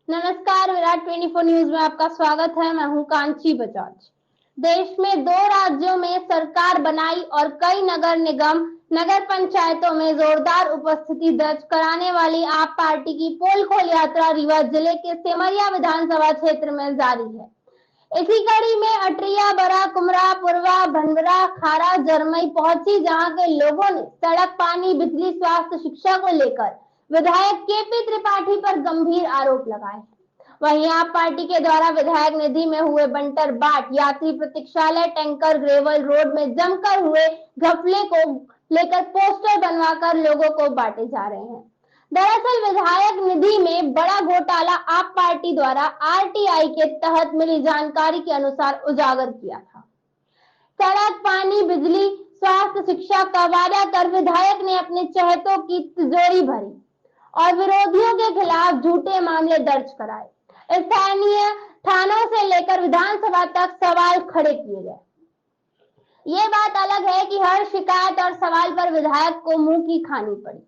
नमस्कार, विराट 24 न्यूज में आपका स्वागत है। मैं हूं कांची बजाज। देश में 2 राज्यों में सरकार बनाई और कई नगर निगम, नगर पंचायतों में जोरदार उपस्थिति दर्ज कराने वाली आप पार्टी की पोल खोल यात्रा रीवा जिले के सेमरिया विधानसभा क्षेत्र में जारी है। इसी कड़ी में अटरिया, बड़ा कुमरा, पुरवा, भंडरा, खारा, जरमई पहुंची, जहां के लोगों ने सड़क, पानी, बिजली, स्वास्थ्य, शिक्षा को लेकर विधायक केपी त्रिपाठी पर गंभीर आरोप लगाए। वहीं आप पार्टी के द्वारा विधायक निधि में हुए बंटर बाट, यात्री प्रतीक्षालय, टैंकर, ग्रेवल रोड में जमकर हुए घपले को लेकर पोस्टर बनवाकर लोगों को बांटे जा रहे हैं। दरअसल विधायक निधि में बड़ा घोटाला आप पार्टी द्वारा आरटीआई के तहत मिली जानकारी के अनुसार उजागर किया था। सड़क, पानी, बिजली, स्वास्थ्य, शिक्षा का वादा कर विधायक ने अपने चहेतों की तिजोरी भरी और विरोधियों के खिलाफ झूठे मामले दर्ज कराए। स्थानीय थानों से लेकर विधानसभा तक सवाल खड़े किए गए। ये बात अलग है कि हर शिकायत और सवाल पर विधायक को मुंह की खानी पड़ी।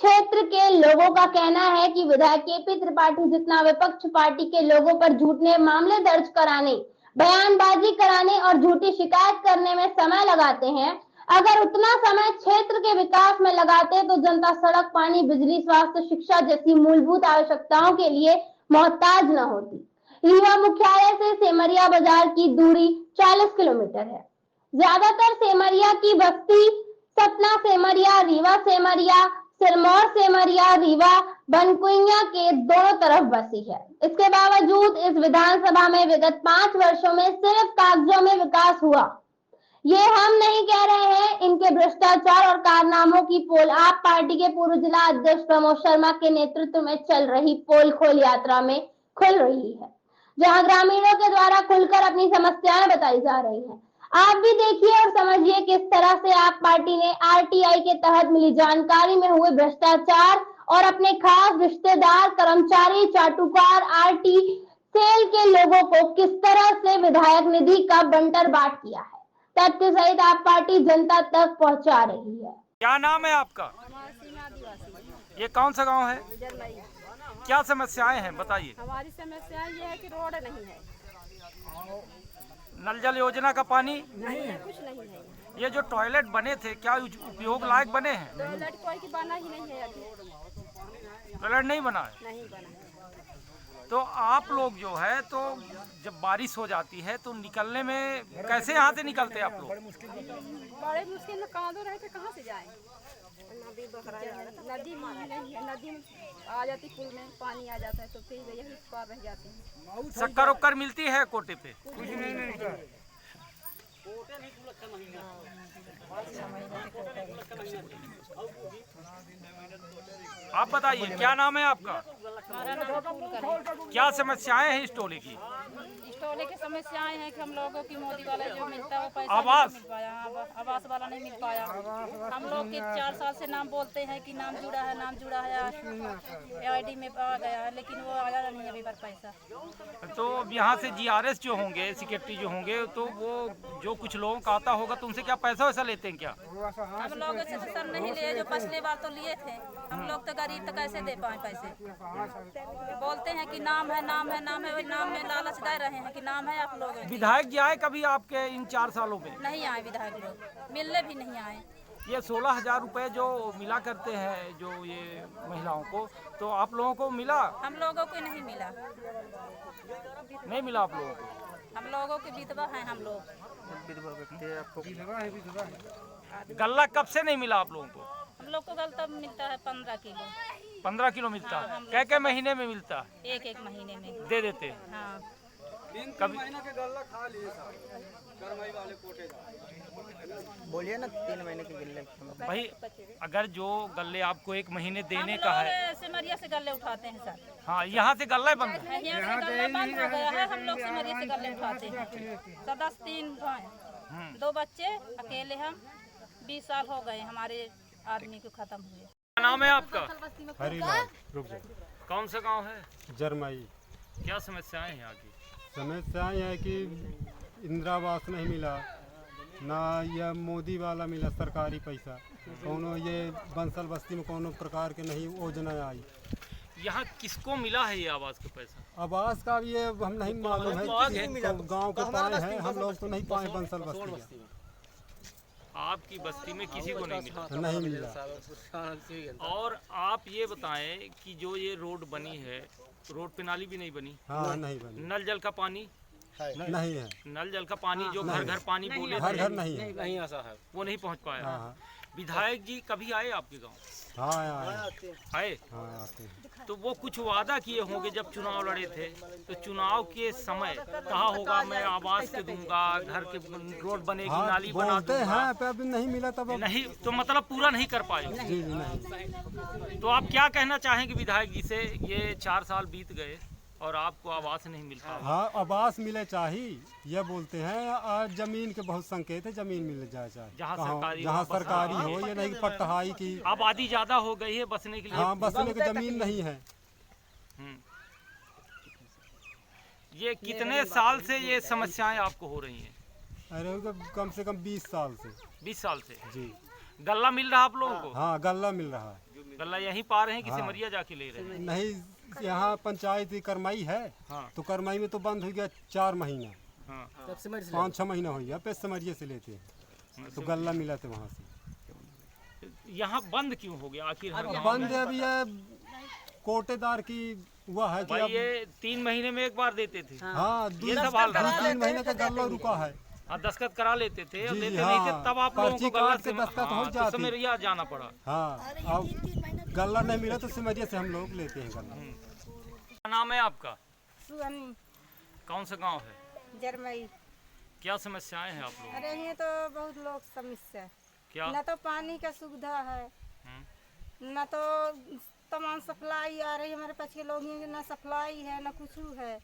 क्षेत्र के लोगों का कहना है कि विधायक केपी त्रिपाठी जितना विपक्ष पार्टी के लोगों पर झूठे मामले दर्ज कराने, बयानबाजी कराने और झूठी शिकायत करने में समय लगाते हैं, अगर उतना समय क्षेत्र के विकास में लगाते तो जनता सड़क, पानी, बिजली, स्वास्थ्य, शिक्षा जैसी मूलभूत आवश्यकताओं के लिए मोहताज न होती। रीवा मुख्यालय से सेमरिया बाजार की दूरी 40 किलोमीटर है। ज्यादातर सेमरिया की बस्ती सतना सेमरिया, रीवा सेमरिया, सिरमौर सेमरिया, रीवा, बनकुइया के दोनों तरफ बसी है। इसके बावजूद इस विधानसभा में विगत 5 वर्षों में सिर्फ कागजों में विकास हुआ। ये हम नहीं कह रहे हैं, इनके भ्रष्टाचार और कारनामों की पोल आप पार्टी के पूर्व जिला अध्यक्ष प्रमोद शर्मा के नेतृत्व में चल रही पोल खोल यात्रा में खुल रही है, जहां ग्रामीणों के द्वारा खुलकर अपनी समस्याएं बताई जा रही हैं। आप भी देखिए और समझिए किस तरह से आप पार्टी ने आरटीआई के तहत मिली जानकारी में हुए भ्रष्टाचार और अपने खास रिश्तेदार, कर्मचारी, चाटुकार, आरटी सेल के लोगों को किस तरह से विधायक निधि का बंटर बाट किया है। तथ्य सहित आप पार्टी जनता तक पहुंचा रही है। क्या नाम है आपका? ये कौन सा गांव है? क्या समस्याएं हैं बताइए। हमारी समस्या ये है कि रोड नहीं है, नल जल योजना का पानी नहीं है, कुछ नहीं है। ये जो टॉयलेट बने थे क्या उपयोग लायक बने हैं? टॉयलेट कोई की बना ही नहीं है अभी। टॉयलेट नहीं बना है? नहीं बना। तो आप लोग जो है तो जब बारिश हो जाती है तो निकलने में कैसे यहाँ से निकलते आप लोग? बड़े मुश्किल में कांदो रहे थे, कहाँ से जाए? नदी में नहीं है, नदी में आ जाती, पुल में पानी आ जाता है तो फिर यही पार रह जाते हैं। शक्कर उक्कर मिलती है कोटे पे? कुछ नहीं। आप बताइए क्या नाम है आपका? क्या समस्याएं हैं इस टोले की? इस टोले की समस्याएं हैं कि हम लोगों की मोदी वाला जो मिलता है वो पैसा आवास नहीं मिल पाया, आवास वाला नहीं मिल पाया। हम लोग के 4 साल से नाम बोलते हैं कि नाम जुड़ा है, नाम जुड़ा है, AID में आ गया है, लेकिन वो आया नहीं अभी पर पैसा। तो यहाँ से GRS जो होंगे, सेक्रेटरी जो होंगे, तो वो जो कुछ लोगों का आता होगा तो उनसे क्या पैसा वैसा लेते हैं क्या? हम लोगों से तो सर नहीं लिए, जो पिछले बार तो लिए थे। हम लोग तो गरीब तो कैसे दे पाए पैसे। बोलते हैं कि नाम है, नाम है, नाम है, वही नाम में लालच दे रहे हैं कि नाम है आप लोग। विधायक जी आए कभी आपके इन 4 सालों में? नहीं आए विधायक लोग, मिलने भी नहीं आए। ये 16,000 रुपए जो मिला करते हैं जो ये महिलाओं को, तो आप लोगों को मिला? हम लोगों को नहीं मिला। नहीं मिला आप लोगों को? हम लोगों की विधवा हैं हम लोग। गल्ला कब से नहीं मिला आप लोगों को? हम लोग को गल तब मिलता है 15 किलो। 15 किलो मिलता है? हाँ, क्या क्या महीने में मिलता है? एक महीने में दे देते हैं? हाँ। कभी बोलिए ना 3 महीने के गिल्ले। भाई अगर जो गल्ले आपको 1 महीने देने का हम है, लोग सिमरिया से गल्ले उठाते हैं सर। हाँ यहाँ से गल्ला बंद है? यहाँ से गल्ला बंद हो गया है, हम लोग सिमरिया से गल्ले उठाते हैं। सदस्य 3 हैं, 2 बच्चे, अकेले हम। 20 साल हो गए हमारे आदमी को खत्म हुए। क्या नाम है आपका? हरिलाल। रुक जाओ। कौन सा गांव है? जरमई। क्या समस्याएं हैं यहाँ की? समस्या यह है कि इंदिरा आवास नहीं मिला, ना यह मोदी वाला मिला सरकारी पैसा, कोनो ये बंसल बस्ती में कोनो प्रकार के नहीं योजना आई। यहाँ किसको मिला है ये आवास का पैसा? आवास का ये हम नहीं मालूम है, गांव के पाए हैं हम लोग तो नहीं पाए बंसल बस्ती का। आपकी बस्ती में किसी को नहीं मिला? नहीं मिला। और आप ये बताएं कि जो ये रोड बनी है, रोड पे नाली भी नहीं बनी? हाँ नहीं बनी। नल जल का पानी नहीं है। नल जल का पानी जो घर घर पानी बोले हर थे, घर नहीं है। नहीं ऐसा है, वो नहीं पहुंच पाया। हाँ विधायक जी कभी आए आपके गांव? हाँ आए आए? हाँ आते हैं। तो वो कुछ वादा किए होंगे जब चुनाव लड़े थे, तो चुनाव के समय कहा होगा मैं आवास के दूंगा, घर के रोड बनेगी, हाँ नाली बना बोलते दूंगा। हैं पे अभी नहीं मिला तब। नहीं तो मतलब पूरा नहीं कर पाए? जी जी नहीं। तो आप क्या कहना चाहेंगे विधायक जी से? ये 4 साल बीत गए और आपको आवास नहीं मिल पाया। हाँ आवास मिले चाहिए ये बोलते हैं। आज जमीन के बहुत संकेत है, जमीन मिल जाए चाहिए जहाँ कहाँ- सरकारी जहाँ हो, बस सरकारी हाँ। हो, ये नहीं पट्टहाई की। आबादी ज्यादा हो गई है बसने के लिए। हाँ बसने की जमीन नहीं है। हम्म। ये कितने साल से ये समस्याएं आपको हो रही हैं? अरे वो कम से कम 20 साल से। 20 साल से। जी गल्ला मिल रहा आप लोगों को? हाँ गल्ला मिल रहा है। गल्ला यहीं पा रहे हैं कि हाँ। सिमरिया जाके ले रहे हैं? नहीं यहाँ पंचायत करमाई है, हाँ तो करमाई में तो बंद हो गया 4 महीना, हाँ 5-6 महीना हो गया। पे समरिये से लेते हैं तो गल्ला मिला था वहाँ से। यहाँ बंद क्यों हो गया आखिर? हर गाँव बंद है अभी ये कोटेदार की हुआ है कि भाई अब ये 3 महीने में एक बार देते थे। हाँ ये सब हाल रहा है। 2-3 महीने का गल्ला रुका है। हाँ दस्तखत करा लेते थे, अब जी, लेते हाँ। नहीं थे, तब आप लोगों पर्ची को गल्ला काट के से दस्तखत हो तो जाती। सिमरिया जाना पड़ा। हाँ अब गल्ला नहीं मिला तो सिमरिया से हम लोग लेते हैं गल्ला। क्या नाम है आपका? सुहानी कौन सा गांव है? जरमई। क्या समस्याएं हैं आप लोगों अरे ये तो बहुत लोग समस्या है। क्या? न तो पानी का सुविधा है, हम्म। न तो तमाम सप्लाई आ रही है हमारे पास के लोग हैं, न सप्लाई है न कुछ है।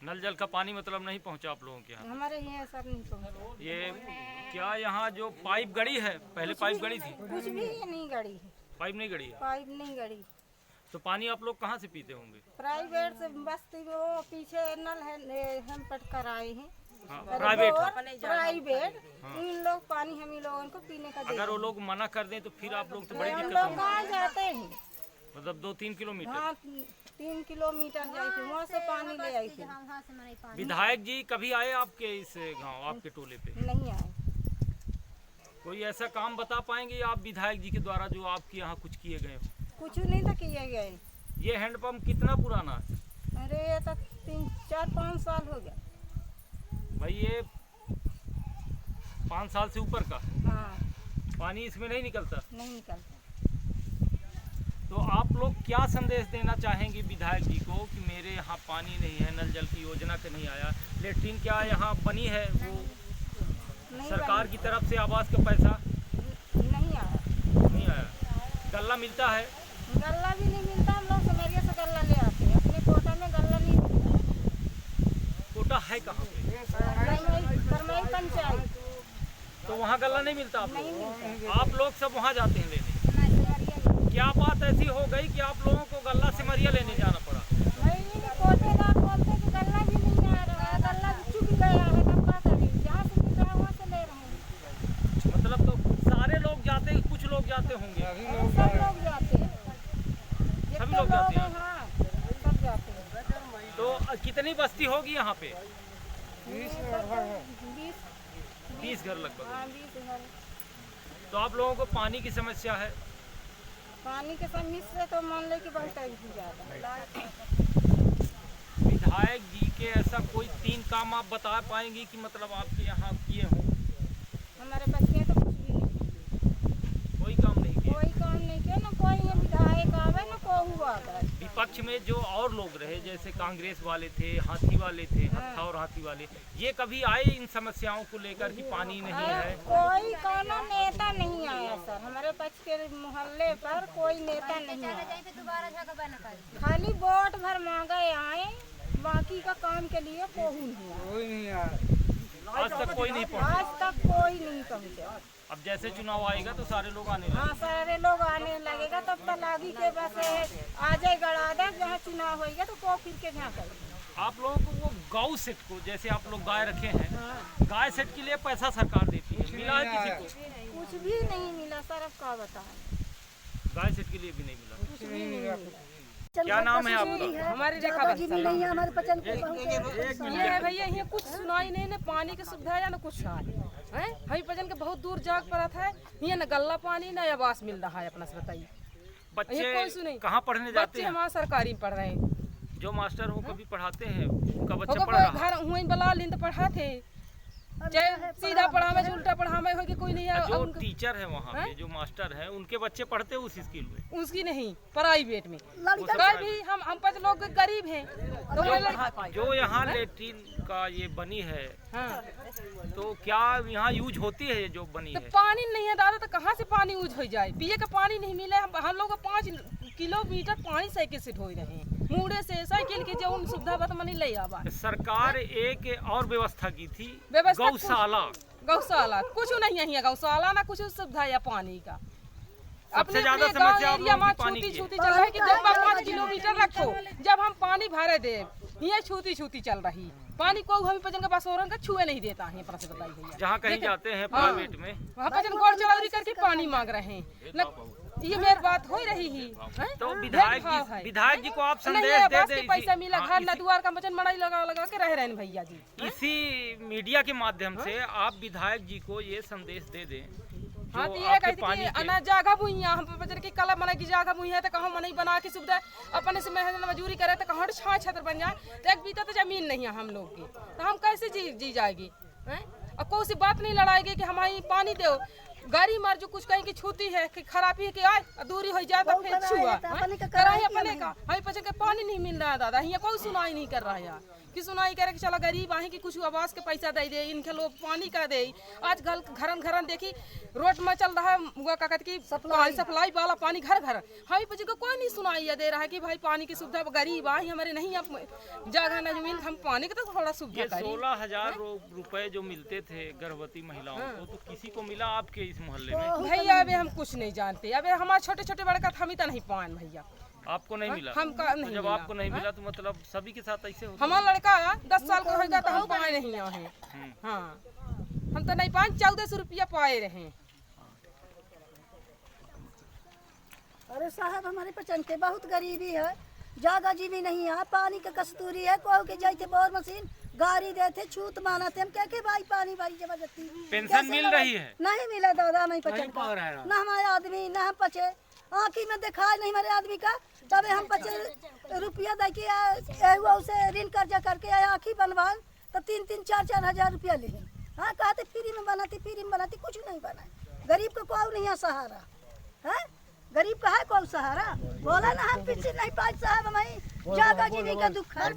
नल जल का पानी मतलब नहीं पहुंचा आप लोगों के यहाँ? हमारे यहाँ सब नहीं पहुँचा, ये क्या यहाँ जो पाइप गड़ी है, पहले पाइप गड़ी थी? कुछ भी नहीं गड़ी है, पाइप नहीं गड़ी है, पाइप नहीं गड़ी। तो पानी आप लोग कहाँ से पीते होंगे? प्राइवेट से बस्ती में वो पीछे नल है, हम पट कर आए हैं। हाँ, अरे प्राइवेट वो है। प्राइवेट उन लोग पानी हम ही लोगों को पीने का अगर वो लोग मना कर दें तो फिर आप लोग तो बड़ी हम दिक्कत लोग होगी। कहाँ जाते हैं? मतलब 2-3 किलोमीटर। हाँ 3 किलोमीटर जाए थे, वहाँ से पानी ले आई थी। विधायक जी कभी आए आपके इस गांव, आपके टोले पे? नहीं आए। कोई ऐसा काम बता पाएंगे आप विधायक जी के द्वारा जो आपके यहाँ कुछ किए गए हो? कुछ नहीं तो किए गए। ये हैंडपंप कितना पुराना है? अरे ये तो 3-4-5 साल हो गया। भाई ये 5 साल से ऊपर का हाँ पानी इसमें नहीं निकलता। नहीं निकलता। तो आप लोग क्या संदेश देना चाहेंगे विधायक जी को कि मेरे यहाँ पानी नहीं है, नल जल की योजना का नहीं आया, लेट्रिन क्या यहाँ बनी है वो नहीं सरकार की तरफ से आवास का पैसा नहीं आया। नहीं आया? गल्ला मिलता है? गल्ला भी नहीं मिलता, हम लोग समरिया से गल्ला ले आते हैं, अपने कोटा में गल्ला नहीं मिलता। कोटा है कहाँ पे? करमई पंचायत तो वहाँ गल्ला नहीं मिलता आप नहीं लोगों मिलता। को? आप लोग सब वहाँ जाते हैं लेने? समरिया क्या बात ऐसी हो गई कि आप लोगों को गल्ला सिमरिया लेने जाना पड़ा? भाई कोटेदार बोलते कि गल्ला भी नहीं आ रहा है, गल्ला चुक गया है, तब क्या करें? जहाँ से मिल रहा है वहाँ से ले रहे हैं। मतलब तो सारे लोग जाते, कुछ लोग जाते होंगे? सब लोग जाते हैं, सभी लोग जाते हैं? हाँ सब जाते हैं। तो कितनी बस्ती होगी यहाँ पे? 20 घर लगभग। हाँ 20 घर। तो आप लोगों को पानी की समस्या है? पानी के समस्या तो मान ले कि बहुत ज़्यादा। विधायक जी के ऐसा कोई 3 काम आप बता पाएंगे कि मतलब आपके यहाँ किए हों? हमारे बच्चे तो कुछ भी नहीं, कोई काम नहीं किए? कोई काम नहीं किया, ना कोई ये विधायक आवे ना कोई आवे। विपक्ष में जो और लोग रहे जैसे कांग्रेस वाले थे, हाथी वाले थे, हत्था और हाथी वाले, ये कभी आए इन समस्याओं को लेकर कि पानी नहीं है? कोई कोनो नेता नहीं आया सर, हमारे पक्ष के मोहल्ले पर कोई नेता नहीं आया। खाली वोट भर मांगे आए, बाकी का काम के लिए कोई नहीं आया। आज तक कोई नहीं पहुंचा? आज तक कोई नहीं पहुँचा। अब जैसे चुनाव आएगा तो सारे लोग आने लगेंगे। हाँ सारे लोग आने लगेगा, तब तक लागी के बस आ जाए गड़ा दे, जहाँ चुनाव होएगा तो को फिर के जहाँ करेंगे। आप लोगों को वो गौ सेट को, जैसे आप लोग गाय रखे हैं, गाय सेट के लिए पैसा सरकार देती है, मिला है किसी को? कुछ भी नहीं मिला सर, अब क्या बताएं। गाय सेट के लिए भी नहीं मिला? कुछ भी नहीं मिला। क्या नाम है आपका? हमारी रेखा नहीं है हमारे पचन के ये है भैया, यहाँ कुछ सुनाई नहीं, ना पानी की सुविधा है ना कुछ है। हमारी पचन के बहुत दूर जाग पड़ा था, यहाँ न गल्ला पानी ना आवास मिल रहा है। अपना से बताइए, बच्चे कहाँ पढ़ने जाते हैं? हमारे सरकारी में पढ़ रहे हैं। जो मास्टर हो कभी पढ़ाते हैं उनका बच्चा पढ़ रहा है? घर हुई बला लिंद पढ़ाते, चाहे सीधा पढ़ावे उल्टा पढ़ावे हो कि कोई नहीं है। जो टीचर है वहाँ पे, जो मास्टर है, उनके बच्चे पढ़ते हैं उस स्कूल में? उसकी नहीं, प्राइवेट में। भी हम पांच लोग गरीब हैं तो जो यहाँ लेट्रिन का ये बनी है, तो क्या यहाँ यूज होती है? ये जो बनी है पानी नहीं है दादा, तो कहाँ से पानी यूज हो जाए? पिए का पानी नहीं मिले। हम लोग 5 किलोमीटर पानी साइकिल से ढो रहे हैं, मुड़े से साइकिल के जो सुविधा बता मनी ले आवा। सरकार एक और व्यवस्था की थी, गौशाला कुछ नहीं है, गौशाला ना कुछ सुविधा या पानी का। सबसे ज्यादा समस्या एरिया में छूती चल रही है कि 5 किलोमीटर रखो, जब हम पानी भरे दे ये छूती चल रही। पानी को हम पचन के पास औरन का छुए नहीं देता है। पर से बताइए भैया, जहाँ कहीं जाते हैं प्राइवेट में, वहाँ पचन गोड़ चलावरी करके पानी मांग रहे हैं। ये मेरी बात हो रही है। तो विधायक जी को आप संदेश दे दें, पैसा मिला घर न दुआर का वचन मनाई लगा के रह रहे हैं भैया जी। इसी मीडिया के माध्यम से आप विधायक जी को ये संदेश दे दें। हाँ तो ये कहती अना जागा बुइया हम बजर की कला मना की जागा बुइया तो कहाँ मनाई बना के सुविधा अपने से मेहनत मजदूरी करे तो कहाँ छाँ छत्र बन जाए। तो एक बीता तो जमीन नहीं है हम लोग की, तो हम कैसे जी जाएगी? और कोई सी बात नहीं लड़ाएगी कि हमारी पानी दो। गाड़ी मार जो कुछ कहीं की छूती है कि खराबी है कि आए अधूरी हो जाए तो फिर छुआ कराही अपने का। हमें पचे के पानी नहीं मिल रहा है दादा, यहाँ कोई सुनाई नहीं कर रहा है। कि सुनाई करे कि चला गरीब आहे कि कुछ आवास के पैसा दे दे, इनके लोग पानी का दे। आज घरन देखी रोड में चल रहा है का की सप्लाई वाला पानी घर हमें पचे को कोई नहीं सुनाई दे रहा है कि भाई पानी की सुविधा गरीब आहे हमारे नहीं जगह न जमीन, हम पानी का तो थोड़ा सुविधा करें। 16,000 रुपए जो मिलते थे गर्भवती महिलाओं को, तो किसी को मिला आपके इस मोहल्ले में? भैया अभी हम कुछ नहीं जानते, अभी हमारे छोटे बड़े का हम ही तो नहीं पान भैया। आपको नहीं मिला? हमका नहीं तो जब मिला। आपको नहीं मिला तो मतलब सभी के साथ ऐसे होता? हमारा लड़का 10 साल का होगा तो हम पाए नहीं है। हाँ हम तो नहीं पाए, 1400 रुपया पाए रहे। अरे साहब हमारे पचन के बहुत गरीबी है, ज्यादा जीवी नहीं है, पानी का कस्तूरी है। को के जाते बोर मशीन गाड़ी देते छूत माना थे हम क्या भाई पानी भाई जबरदस्ती। पेंशन मिल रही है? नहीं मिला दादा, नहीं पचन का ना हमारे आदमी ना हम पचे आँखी में दिखाए नहीं हमारे आदमी का। तब हम 25 रुपया दे के उसे ऋण कर्जा करके आँखी बनवान तो 3-4 हजार रुपया ले। हाँ कहते फ्री में बनाती कुछ नहीं बना। गरीब का कोई नहीं है सहारा है, गरीब का है कोई सहारा? बोला ना हम पीछे नहीं पाए साहब, हमारी जागा जीवी का दुख है।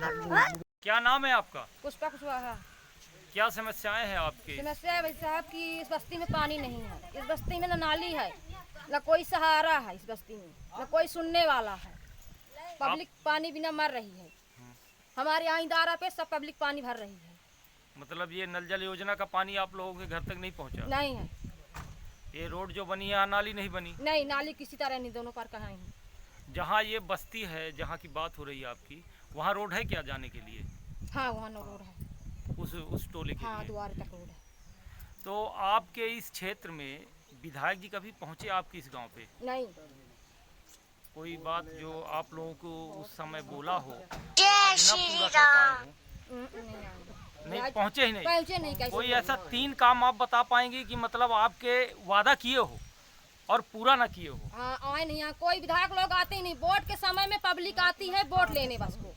क्या नाम है आपका? पुष्पा कुशवाहा। क्या समस्याएं हैं आपकी? समस्या है भाई साहब की इस बस्ती में पानी नहीं है, इस बस्ती में न नाली है न कोई सहारा है, इस बस्ती में न कोई सुनने वाला है। पब्लिक पानी बिना मर रही है। हमारे यहाँ इंदारा पे सब पब्लिक पानी भर रही है। मतलब ये नल जल योजना का पानी आप लोगों के घर तक नहीं पहुँचा? नहीं है। ये रोड जो बनी है नाली नहीं बनी? नहीं, नाली किसी तरह नहीं, दोनों पार कहाँ है। जहाँ ये बस्ती है, जहाँ की बात हो रही है आपकी, वहाँ रोड है क्या जाने के लिए? हाँ वहाँ नो रोड है, उस टोले के हाँ लिए? द्वार तक रोड है। तो आपके इस क्षेत्र में विधायक जी कभी पहुँचे आपके इस गांव पे? नहीं। कोई बात जो आप लोगों को उस समय बोला हो, ना पूरा कर पाए हो? नहीं पहुँचे ही नहीं? पहुँचे नहीं। कैसे? कोई ऐसा 3 काम आप बता पाएंगे कि मतलब आपके वादा किए हो और पूरा ना किए हो? हाँ आए नहीं, यहाँ कोई विधायक लोग आते ही नहीं। वोट के समय में पब्लिक आती है वोट लेने, बस को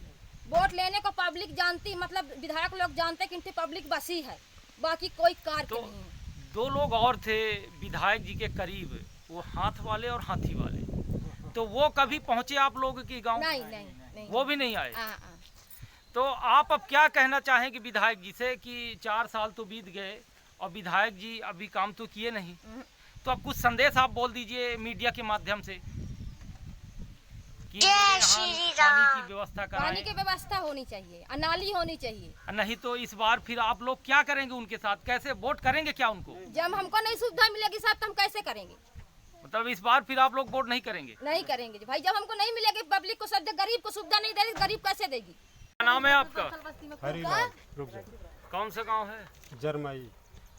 वोट लेने को पब्लिक जानती, मतलब विधायक लोग जानते कि इनकी पब्लिक बसी है, बाकी कोई कार्य तो नहीं है। 2 लोग और थे विधायक जी के करीब, वो हाथ वाले और हाथी वाले, तो वो कभी पहुंचे आप लोगों के गांव? नहीं। वो भी नहीं आए? तो आप अब क्या कहना चाहेंगे विधायक जी से कि 4 साल तो बीत गए और विधायक जी अभी काम तो किए नहीं, तो अब कुछ संदेश आप बोल दीजिए मीडिया के माध्यम से कि पानी की व्यवस्था कराएं। पानी की व्यवस्था होनी चाहिए, नाली होनी चाहिए। नहीं तो इस बार फिर आप लोग क्या करेंगे उनके साथ? कैसे वोट करेंगे क्या उनको? जब हमको नहीं सुविधा मिलेगी साहब तो हम कैसे करेंगे? मतलब इस बार फिर आप लोग वोट नहीं करेंगे? नहीं करेंगे भाई, जब हमको नहीं मिलेगी पब्लिक को, सब गरीब को सुविधा नहीं देगी, गरीब कैसे देगी? क्या नाम है आपका? हरीलाल। रुक जा। कौन सा गांव है? जरमई।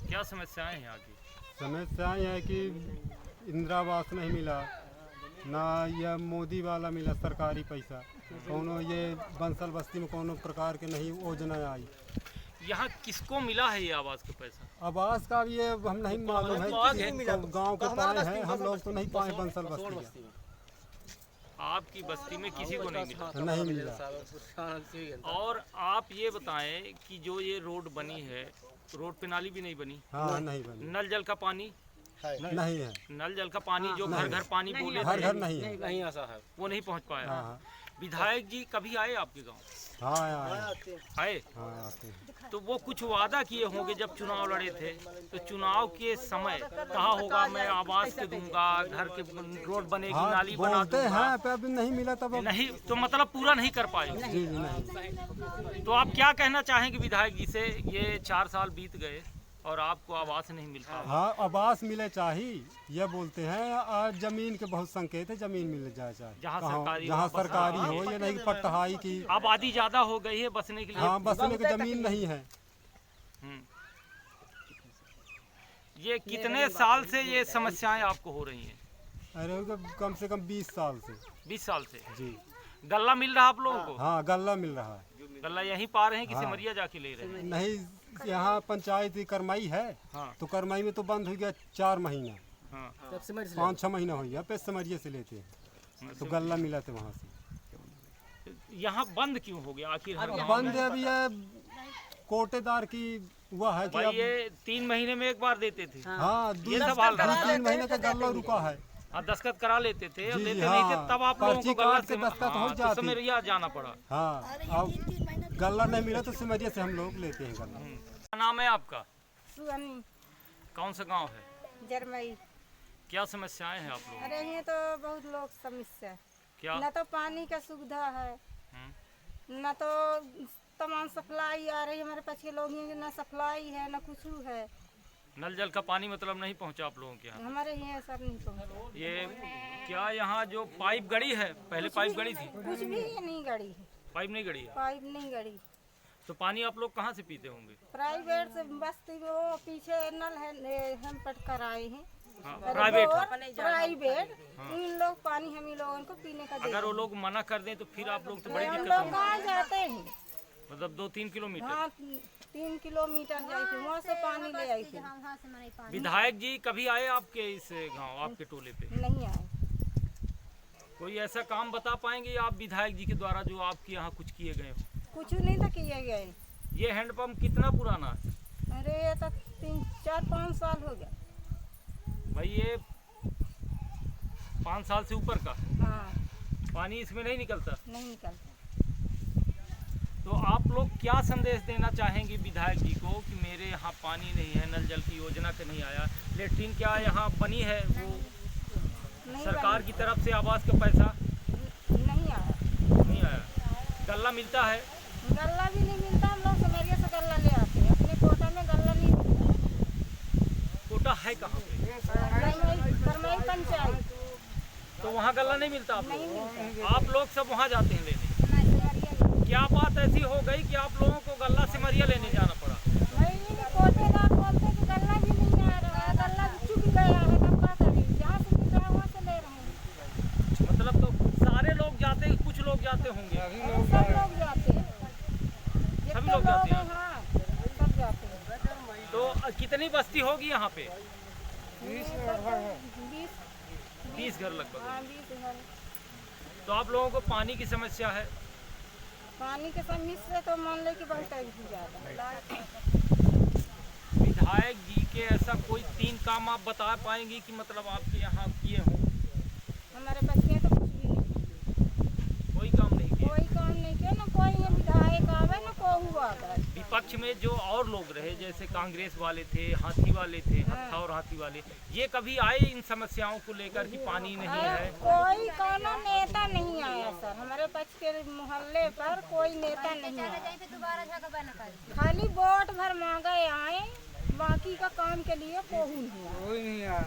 क्या समस्याएं हैं यहाँ की? समस्याएं है कि इंदिरा आवास नहीं मिला, ना यह मोदी वाला मिला सरकारी पैसा, कोनो ये बंसल बस्ती में कोनो प्रकार के नहीं योजना आई। यहाँ किसको मिला है ये आवास का पैसा? आवास का भी ये हम नहीं मालूम है, गांव के पाए हैं हम लोग तो नहीं पाए बंसल बस्ती। आपकी बस्ती में किसी को नहीं मिला? नहीं मिला। और आप ये बताएं कि जो ये रोड बनी है, रोड पे नाली भी नहीं बनी? हाँ नहीं बनी। नल जल का पानी नहीं है। नल जल का पानी जो घर घर पानी बोले घर घर नहीं है, नहीं ऐसा है, वो नहीं पहुंच पाया। हाँ। विधायक जी कभी आए आपके गांव? हाँ आए? हाँ आते हैं। तो वो कुछ वादा किए होंगे जब चुनाव लड़े थे, तो चुनाव के समय कहा होगा मैं आवास के दूंगा, घर के रोड बनेगी, हाँ, नाली बना बोलते दूंगा। हैं पे अभी नहीं मिला तब नहीं तो मतलब पूरा नहीं कर पाए? जी नहीं। तो आप क्या कहना चाहेंगे विधायक जी से? ये 4 साल बीत गए और आपको आवास नहीं मिल पाया। हाँ आवास मिले चाहिए, ये बोलते हैं। और जमीन के बहुत संकेत है, जमीन मिल जाए चाहिए जहाँ जहाँ सरकारी हो, ये नहीं पट्टाई की। आबादी ज्यादा हो गई है बसने के लिए। हाँ बसने की जमीन नहीं है। ये कितने साल से ये समस्याएं आपको हो रही हैं? अरे कम से कम 20 साल से। 20 साल से? जी। गल्ला मिल रहा आप लोगों को? हाँ गल्ला मिल रहा है। गल्ला यहीं पा रहे हैं कि हाँ। सिमरिया जाके ले रहे हैं? नहीं, यहाँ पंचायत करमाई है। हाँ। तो करमाई में तो बंद हो गया 4 महीना। हाँ। 5-6 महीना हो गया, पे सिमरिया से लेते हैं तो गल्ला मिला था वहाँ से। यहाँ बंद क्यों हो गया आखिर? हर गाँव बंद है अभी, ये कोटेदार की हुआ है कि भाई अब ये 3 महीने में एक बार देते थे। हाँ ये सब हाल रहा है। 2-3 महीने का गल्ला रुका है। हाँ दस्तखत करा लेते थे और जी, देते हाँ। नहीं थे, तब आप लोगों पर्ची को गल्ला काट के दस्तखत हो तो जाती। सिमरिया जाना पड़ा। हाँ अब गल्ला नहीं मिला तो सिमरिया से हम लोग लेते हैं गल्ला। क्या नाम है आपका? सुअनी कौन सा गांव है? जरमई। क्या समस्याएं हैं आप लोगों? अरे ये तो बहुत लोग समस्या, क्या? न तो पानी का सुविधा है, न तो तमाम सप्लाई आ रही है हमारे पास के लोग, न सप्लाई है न कुछ है। नल जल का पानी मतलब नहीं पहुंचा आप लोगों के यहाँ? हमारे यहाँ सब नहीं पहुँचा। ये क्या यहाँ जो पाइप गड़ी है, पहले पाइप गड़ी थी? कुछ भी नहीं गड़ी है, पाइप नहीं गड़ी है? पाइप नहीं गड़ी। तो पानी आप लोग कहाँ से पीते होंगे? प्राइवेट से बस्ती में वो पीछे नल है, हम पट कर आए हैं। हाँ, प्राइवेट प्राइवेट उन लोग पानी हम लोगों को पीने का अगर वो लोग मना कर दें तो फिर आप लोग तो बड़ी हम दिक्कत लोग होगी। कहाँ जाते हैं? मतलब 2-3 किलोमीटर? हाँ 3 किलोमीटर जाए थे, वहाँ से पानी ले आई थी। विधायक जी कभी आए आपके इस गांव, आपके टोले पे? नहीं आए। कोई ऐसा काम बता पाएंगे आप विधायक जी के द्वारा जो आपके यहाँ कुछ किए गए हो? कुछ नहीं तो किए गए। ये हैंडपंप कितना पुराना है? अरे ये तो 3-4-5 साल हो गया। भाई ये 5 साल से ऊपर का हाँ पानी इसमें नहीं निकलता? नहीं निकलता। तो आप लोग क्या संदेश देना चाहेंगे विधायक जी को कि मेरे यहाँ पानी नहीं है, नल जल की योजना का नहीं आया, लेट्रिन क्या यहाँ बनी है वो नहीं सरकार की तरफ से आवास का पैसा नहीं आया। नहीं आया? गल्ला मिलता है? गल्ला भी नहीं मिलता, हम लोग सिमरिया से गल्ला ले आते हैं, अपने कोटा में गल्ला नहीं मिलता। कोटा है कहाँ पे? करमई पंचायत। तो वहाँ गल्ला नहीं मिलता आप नहीं लोग? मिलता। आप लोग सब वहाँ जाते हैं लेने? सिमरिया क्या बात ऐसी हो गई कि आप लोगों को गल्ला सिमरिया लेने जाना पड़ा? भाई कोटेदार बोलते कि गल्ला भी नहीं आ रहा है, गल्ला भी चुक गया है, तब क्या करें? जहाँ से मिल रहा है वहाँ से ले रहे हैं। मतलब तो सारे लोग जाते हैं, कुछ लोग जाते होंगे? सब लोग जाते हैं। सभी लोग जाते हैं? हाँ सब जाते हैं। तो कितनी बस्ती होगी यहाँ पे? 20 घर लगभग। हाँ 20 घर। तो आप लोगों को पानी की समस्या है? पानी के समस्या तो मान ले कि बहुत ही ज़्यादा। विधायक जी के ऐसा कोई 3 काम आप बता पाएंगे कि मतलब आपके यहाँ किए हों? हमारे बच्चे तो कुछ भी नहीं, कोई काम नहीं किए? कोई काम नहीं किया, ना कोई ये विधायक आवे ना कोई आवे। विपक्ष में जो और लोग रहे जैसे कांग्रेस वाले थे, हाथी वाले थे, हत्था और हाथी वाले, ये कभी आए इन समस्याओं को लेकर कि पानी नहीं है? कोई कोनो नेता नहीं आया सर, हमारे पक्ष के मोहल्ले पर कोई नेता नहीं आया। खाली वोट भर मांगे आए, बाकी का काम के लिए कोई नहीं आया।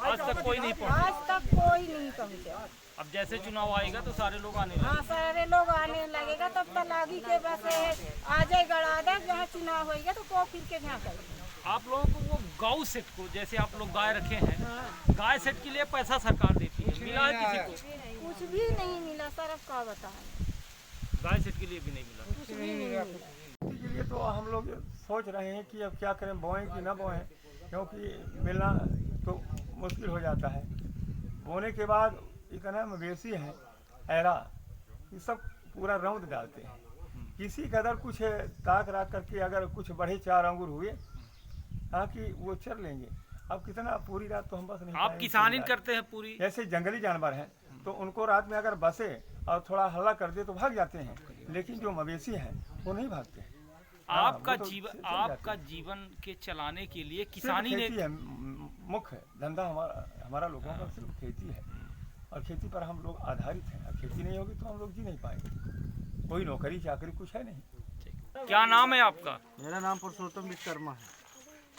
आज तक कोई नहीं पहुंचा? आज तक कोई नहीं पहुँचा। अब जैसे चुनाव आएगा तो सारे लोग आने हाँ सारे लोग आने लगेगा, तब तो लागी के बस आ जाए गड़ा दे, जहाँ चुनाव होगा तो को फिर के यहाँ करेंगे। आप लोगों को वो गौ सेट को, जैसे आप लोग गाय रखे हैं, गाय सेट के लिए पैसा सरकार देती है, मिला है किसी को? कुछ भी नहीं मिला सर, अब क्या बताएं। गाय सेट के लिए भी नहीं मिला। कुछ भी नहीं मिला। के लिए तो हम लोग सोच रहे हैं कि अब क्या करें, बोएं कि ना बोएं, क्योंकि मिलना तो मुश्किल हो जाता है। बोने के बाद इतना मवेशी है ऐरा, ये सब पूरा रौंद डालते हैं। किसी कदर कुछ ताक राख करके अगर कुछ बढ़े 4 अंगूर हुए ताकि वो चर लेंगे। अब कितना पूरी रात तो हम बस नहीं आप पाएंगे। किसानी करते हैं पूरी? ऐसे जंगली जानवर हैं तो उनको रात में अगर बसे और थोड़ा हल्ला कर दे तो भाग जाते हैं, लेकिन जो मवेशी हैं वो नहीं भागते। आपका वो तो जीवन, चल जाते हैं। जीवन के चलाने के लिए सिर्फ किसानी ने खेती है, मुख्य धंधा हमारा लोगों का सिर्फ खेती है और खेती पर हम लोग आधारित हैं। अब खेती नहीं होगी तो हम लोग जी नहीं पाएंगे। कोई नौकरी चाकरी कुछ है नहीं। क्या नाम है आपका? मेरा नाम पुरुषोत्तम विश्वकर्मा है।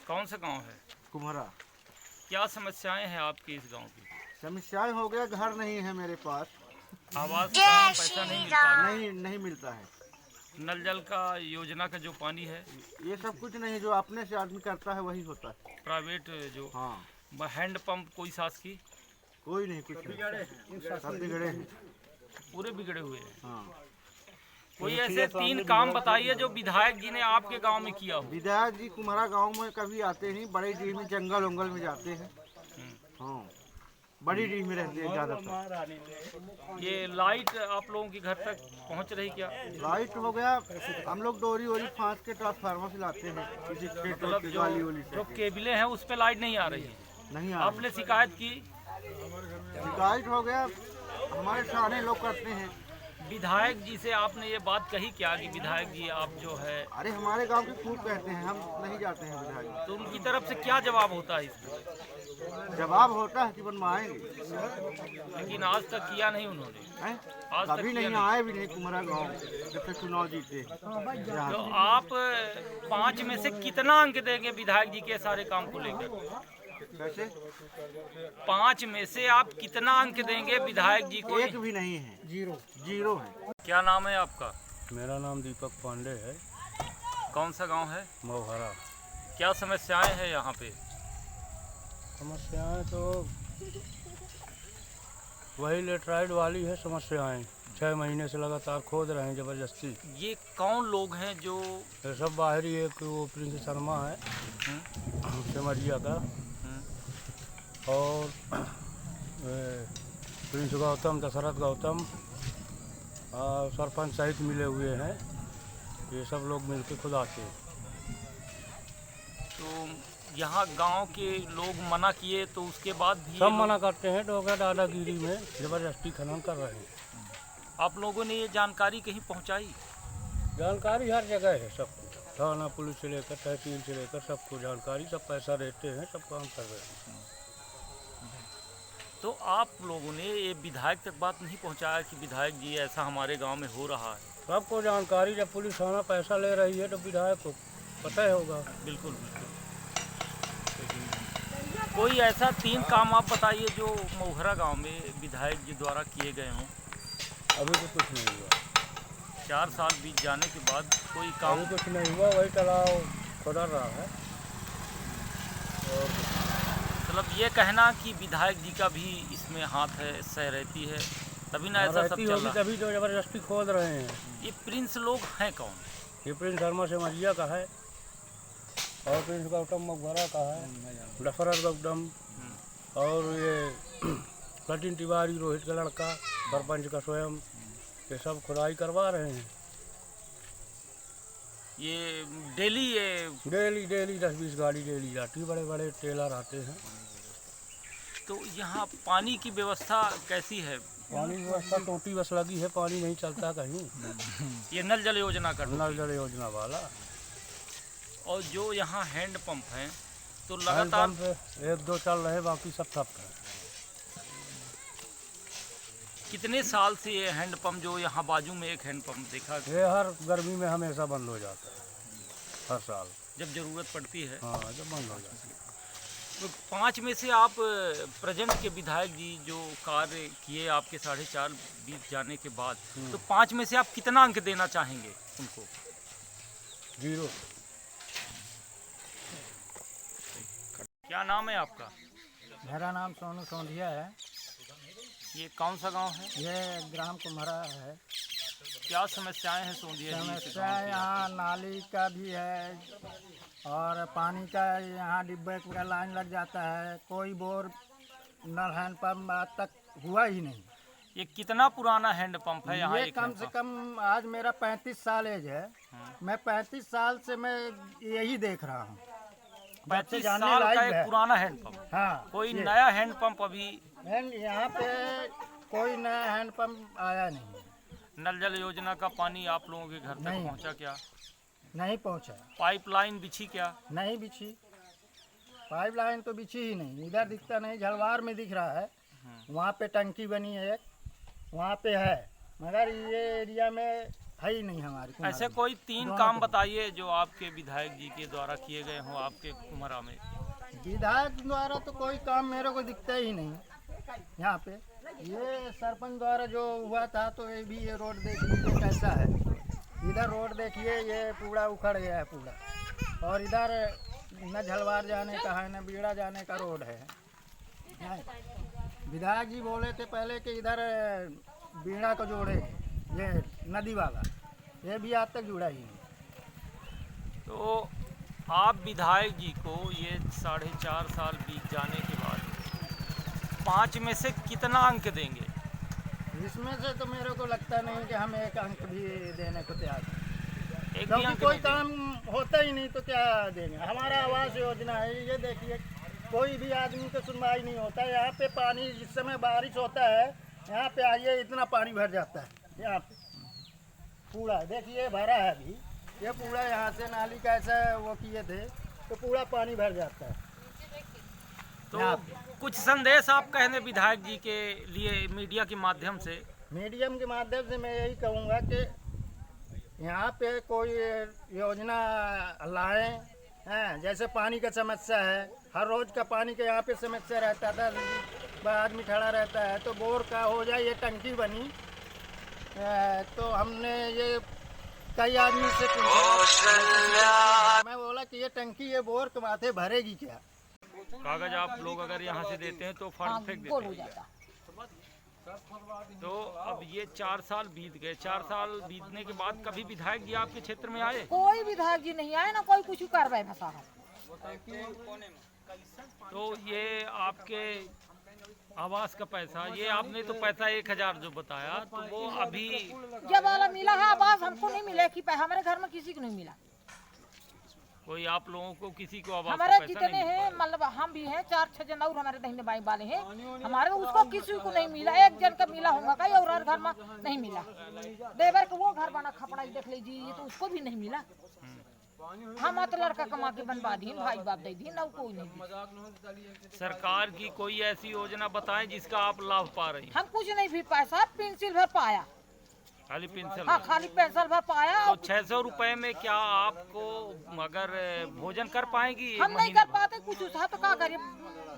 कौन सा गांव है? कुम्हरा। क्या समस्याएं हैं आपके इस गांव की? समस्याएं हो गया, घर नहीं है मेरे पास, आवास का पैसा नहीं मिलता, नहीं मिलता है। नल जल का योजना का जो पानी है ये सब कुछ नहीं, जो अपने से आदमी करता है वही होता है। प्राइवेट जो हाँ, हैंड पंप कोई सास की? कोई नहीं, कुछ नहीं, सब बिगड़े हैं, पूरे बिगड़े हुए हैं। हाँ। कोई ऐसे 3 काम बताइए जो विधायक जी ने आपके गांव में किया हो। विधायक जी कुम्हरा गांव में कभी आते नहीं, बड़े डीह में जंगल उंगल में जाते हैं। हाँ, बड़ी डीह में रहते हैं ज़्यादातर। ये लाइट आप लोगों के घर तक पहुंच रही क्या? लाइट हो गया, हम लोग डोरी वोरी फांस के ट्रांसफार्मर से लाते हैं किसी मतलब खेत वाली वाली से। जो केबलें हैं उस पे लाइट नहीं आ रही है? नहीं आ आपने शिकायत की? शिकायत हो गया, हमारे सारे लोग करते हैं। विधायक जी से आपने ये बात कही क्या कि विधायक जी आप जो है? अरे हमारे गांव के खूब कहते हैं, हम नहीं जाते हैं विधायक। तो उनकी तरफ से क्या जवाब होता है इसमें? जवाब होता है कि बनवाएंगे, लेकिन आज तक किया नहीं उन्होंने। आज तक कभी किया नहीं आए भी नहीं कुम्हरा गांव जब तक चुनाव जीते। तो आप 5 में से कितना अंक देंगे विधायक जी के सारे काम को लेकर? कैसे? 5 में से आप कितना अंक देंगे विधायक जी को? एक भी नहीं है, जीरो है। क्या नाम है आपका? मेरा नाम दीपक पांडे है। कौन सा गांव है? मोहरा। क्या समस्याएं हैं यहाँ पे? समस्याएं तो वही लेटराइड वाली है समस्याएं। 6 महीने से लगातार खोद रहे हैं ज़बरदस्ती। ये कौन लोग हैं जो? ये सब बाहरी, एक वो प्रिंस शर्मा है सिमरिया का, और प्रिंस गौतम, दशरथ गौतम और सरपंच सहित मिले हुए हैं। ये सब लोग मिलकर खुदाते हैं। तो यहाँ गांव के लोग मना किए तो उसके बाद भी सब मना करते हैं, डोगा दादागिरी में ज़बरदस्ती खनन कर रहे हैं। आप लोगों ने ये जानकारी कहीं पहुँचाई? जानकारी हर जगह है, सब थाना पुलिस से लेकर तहसील से लेकर सबको जानकारी, सब पैसा देते हैं, सब काम कर रहे हैं। तो आप लोगों ने ये विधायक तक बात नहीं पहुंचाया कि विधायक जी ऐसा हमारे गांव में हो रहा है? सबको जानकारी, जब पुलिस थाना पैसा ले रही है तो विधायक को पता ही होगा। बिल्कुल बिल्कुल। कोई ऐसा 3 काम आप बताइए जो मोहरा गांव में विधायक जी द्वारा किए गए हों। अभी तो कुछ नहीं हुआ। 4 साल बीत जाने के बाद कोई काम? अभी कुछ नहीं हुआ, वही तालाब खुदा रहा है। और मतलब ये कहना कि विधायक जी का भी इसमें हाथ है, सह रहती है, तभी ना ऐसा सब चल रहा है। तभी तो ज़बरदस्ती खोद रहे हैं। ये प्रिंस लोग हैं कौन? ये प्रिंस शर्मा सिमरिया का है और प्रिंस गौतम मगहरा का है, दशरथ गौतम, और ये सचिन तिवारी रोहित का लड़का, सरपंच का स्वयं, ये सब खुदाई करवा रहे हैं। ये डेली 10-20 गाड़ी डेली जाती है, बड़े बड़े टेलर आते हैं। तो यहाँ पानी की व्यवस्था कैसी है? पानी की व्यवस्था टोटी बस लगी है, पानी नहीं चलता कहीं। ये नल जल योजना का? नल जल योजना वाला। और जो यहाँ हैंड पंप हैं तो लगातार 1-2 चल रहे, बाकी सब ठप है। कितने साल से ये हैंड पंप, जो यहाँ बाजू में एक हैंड पंप देखा? ये हर गर्मी में हमेशा बंद हो जाता है, हर साल जब ज़रूरत पड़ती है। हाँ, जब बंद हो जाती है। तो 5 में से आप प्रेजेंट के विधायक जी जो कार्य किए आपके 4.5 बीत जाने के बाद, तो 5 में से आप कितना अंक देना चाहेंगे उनको? 0। क्या नाम है आपका? मेरा नाम सोनू सोंधिया है। ये कौन सा गांव है? ये ग्राम कुम्हरा है। क्या समस्याएं हैं सोंधिया जी? समस्या यहाँ नाली का भी है और पानी का यहाँ डिब्बे का लाइन लग जाता है। कोई बोर नल हैंड पंप आज तक हुआ ही नहीं। ये कितना पुराना हैंड पंप है यहाँ? ये कम से कम आज मेरा 35 साल एज है। मैं 35 साल से मैं यही देख रहा हूँ। 35 साल का एक पुराना हैंड पंप। हाँ, कोई नया हैंड पंप अभी यहाँ पे कोई नया हैंड पंप आया नहीं। नल जल योजना का पानी आप लोगों के घर तक पहुँचा क्या? नहीं पहुँचा। पाइपलाइन बिछी क्या? नहीं बिछी, पाइपलाइन तो बिछी ही नहीं। इधर दिखता नहीं, झलवार में दिख रहा है। वहाँ पे टंकी बनी है एक, वहाँ पे है, मगर ये एरिया में है ही नहीं हमारे। ऐसे कोई 3 काम बताइए जो आपके विधायक जी के द्वारा किए गए हों आपके कुम्हरा में। विधायक द्वारा तो कोई काम मेरे को दिखता ही नहीं यहाँ पे। ये सरपंच द्वारा जो हुआ था तो ये भी, ये रोड देख लीजिए कैसा है। इधर रोड देखिए, ये पूरा उखड़ गया है पूरा। और इधर न झलवार जाने का है न बीड़ा जाने का रोड है। विधायक जी बोले थे पहले कि इधर बीड़ा को जोड़े, ये नदी वाला, ये भी आज तक जुड़ा ही नहीं। तो आप विधायक जी को ये 4.5 साल बीत जाने के बाद 5 में से कितना अंक देंगे? इसमें से तो मेरे को लगता नहीं कि हम एक अंक भी देने को तैयार हैं। क्योंकि कोई काम होता ही नहीं तो क्या देंगे। हमारा आवास योजना है, ये देखिए कोई भी आदमी को सुनवाई नहीं होता है। यहाँ पे पानी जिस समय बारिश होता है, यहाँ पे आइए इतना पानी भर जाता है। यहाँ पे पूरा देखिए भरा है अभी, ये पूरा यहाँ से नाली का ऐसा वो किए थे तो पूरा पानी भर जाता है। तो कुछ संदेश आप कहने विधायक जी के लिए मीडिया के माध्यम से? मीडियम के माध्यम से मैं यही कहूँगा कि यहाँ पे कोई योजना लाएं हैं। जैसे पानी का समस्या है, हर रोज़ का पानी का यहाँ पे समस्या रहता था, आदमी खड़ा रहता है। तो बोर का हो जाए, ये टंकी बनी तो हमने ये कई आदमी से पूछा, मैं बोला कि ये टंकी ये बोर के माथे भरेगी क्या? कागज आप लोग अगर यहाँ से देते हैं तो फर्ज फेंक देते हैं। तो अब ये 4 साल बीत गए। 4 साल बीतने के बाद कभी विधायक जी आपके क्षेत्र में आए? कोई विधायक जी नहीं आए, ना कोई कुछ कार्रवाई फंसा है। तो ये आपके आवास का पैसा, ये आपने तो पैसा 1000 जो बताया, तो वो अभी जब वाला मिला है आवास हमको नहीं मिला कि हमारे घर में किसी को नहीं मिला। कोई आप लोगों को किसी को आवास हमारे का पैसा जितने नहीं हैं, मतलब हम भी हैं 4-6 जन और हमारे दहीने बाई वाले हैं, हमारे उसको किसी को नहीं मिला। एक जन का मिला होगा कहीं और घर में नहीं मिला। देवर को वो घर बना खपड़ा देख लीजिए, तो उसको भी नहीं मिला। हम तो लड़का कमा के बनवा दी, भाई बाप दे दी, ना कोई नहीं। सरकार की कोई ऐसी योजना बताएं जिसका आप लाभ पा रही? हम कुछ नहीं भी पैसा पेंसिल भर पाया, खाली पेंसिल। हाँ, खाली पेंसिल भर पाया। तो 600 रुपए में क्या आपको अगर भोजन कर पाएंगी? हम नहीं कर पाते कुछ था तो क्या करें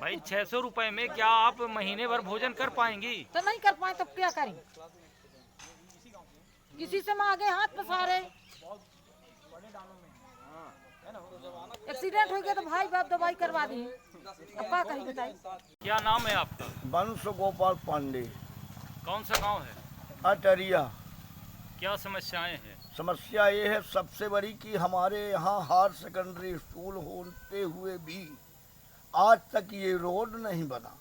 भाई? 600 रुपए में क्या आप महीने भर भोजन कर पाएंगी? तो नहीं कर पाए तो क्या करें? किसी से मांगे हाथ पसारे, एक्सीडेंट हो गया तो भाई बाप दवाई करवा दी। अब क्या करें बताइए? क्या नाम है आपका? वंश गोपाल पांडे। कौन सा गांव है? अटरिया। क्या समस्याएं हैं? समस्या ये है सबसे बड़ी कि हमारे यहाँ हायर सेकेंडरी स्कूल होते हुए भी आज तक ये रोड नहीं बना।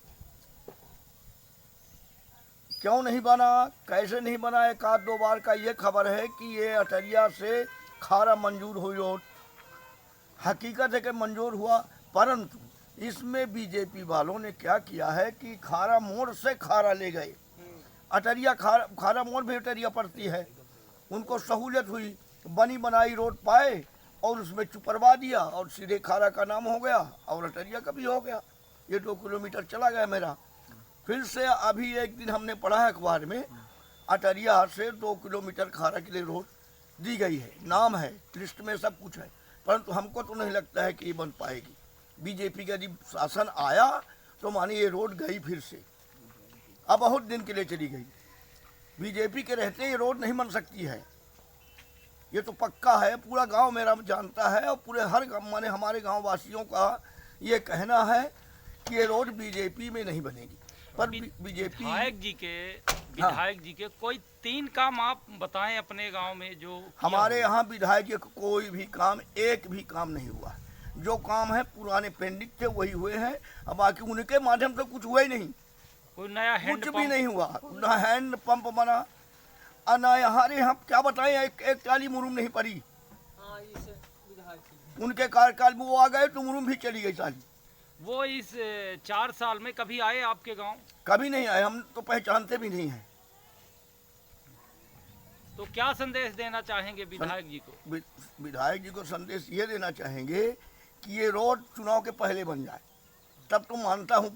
क्यों नहीं बना, कैसे नहीं बना? 1-2 बार का ये खबर है कि ये अटरिया से खारा मंजूर हुई रोड। हकीकत है कि मंजूर हुआ, परंतु इसमें बीजेपी वालों ने क्या किया है कि खारा मोड़ से खारा ले गए। अटरिया खारा मोड़ भी अटरिया पड़ती है, उनको सहूलियत हुई, बनी बनाई रोड पाए और उसमें चुपरवा दिया और सीधे खारा का नाम हो गया और अटरिया का भी हो गया। ये 2 किलोमीटर चला गया मेरा। फिर से अभी एक दिन हमने पढ़ा है अखबार में, अटरिया से 2 किलोमीटर खारा के लिए रोड दी गई है, नाम है, लिस्ट में सब कुछ है, परंतु हमको तो नहीं लगता है कि ये बन पाएगी। बीजेपी का यदि शासन आया तो मानिए ये रोड गई फिर से, अब बहुत दिन के लिए चली गई। बीजेपी के रहते ये रोड नहीं बन सकती है, ये तो पक्का है। पूरा गांव मेरा जानता है और पूरे हर माने हमारे गांव वासियों का ये कहना है कि ये रोड बीजेपी में नहीं बनेगी। पर बीजेपी विधायक जी के कोई 3 काम आप बताएं अपने गांव में जो हमारे यहाँ विधायक जी का कोई भी काम, एक भी काम नहीं हुआ। जो काम है पुराने पेंडिंग थे वही हुए हैं, अब बाकी उनके माध्यम से कुछ हुआ ही नहीं। कोई नया कुछ भी नहीं हुआ, न हैंड पंप बना और न यहाँ क्या बताएं, एक टाली मुरुम नहीं पड़ी। उनके कार्यकाल में वो आ गए तो मुरुम भी चली गई साली। वो इस 4 साल में कभी आए आपके गांव? कभी नहीं आए, हम तो पहचानते भी नहीं हैं। तो क्या संदेश देना चाहेंगे विधायक जी को? विधायक जी को संदेश ये देना चाहेंगे कि ये रोड चुनाव के पहले बन जाए, तब तो मानता हूँ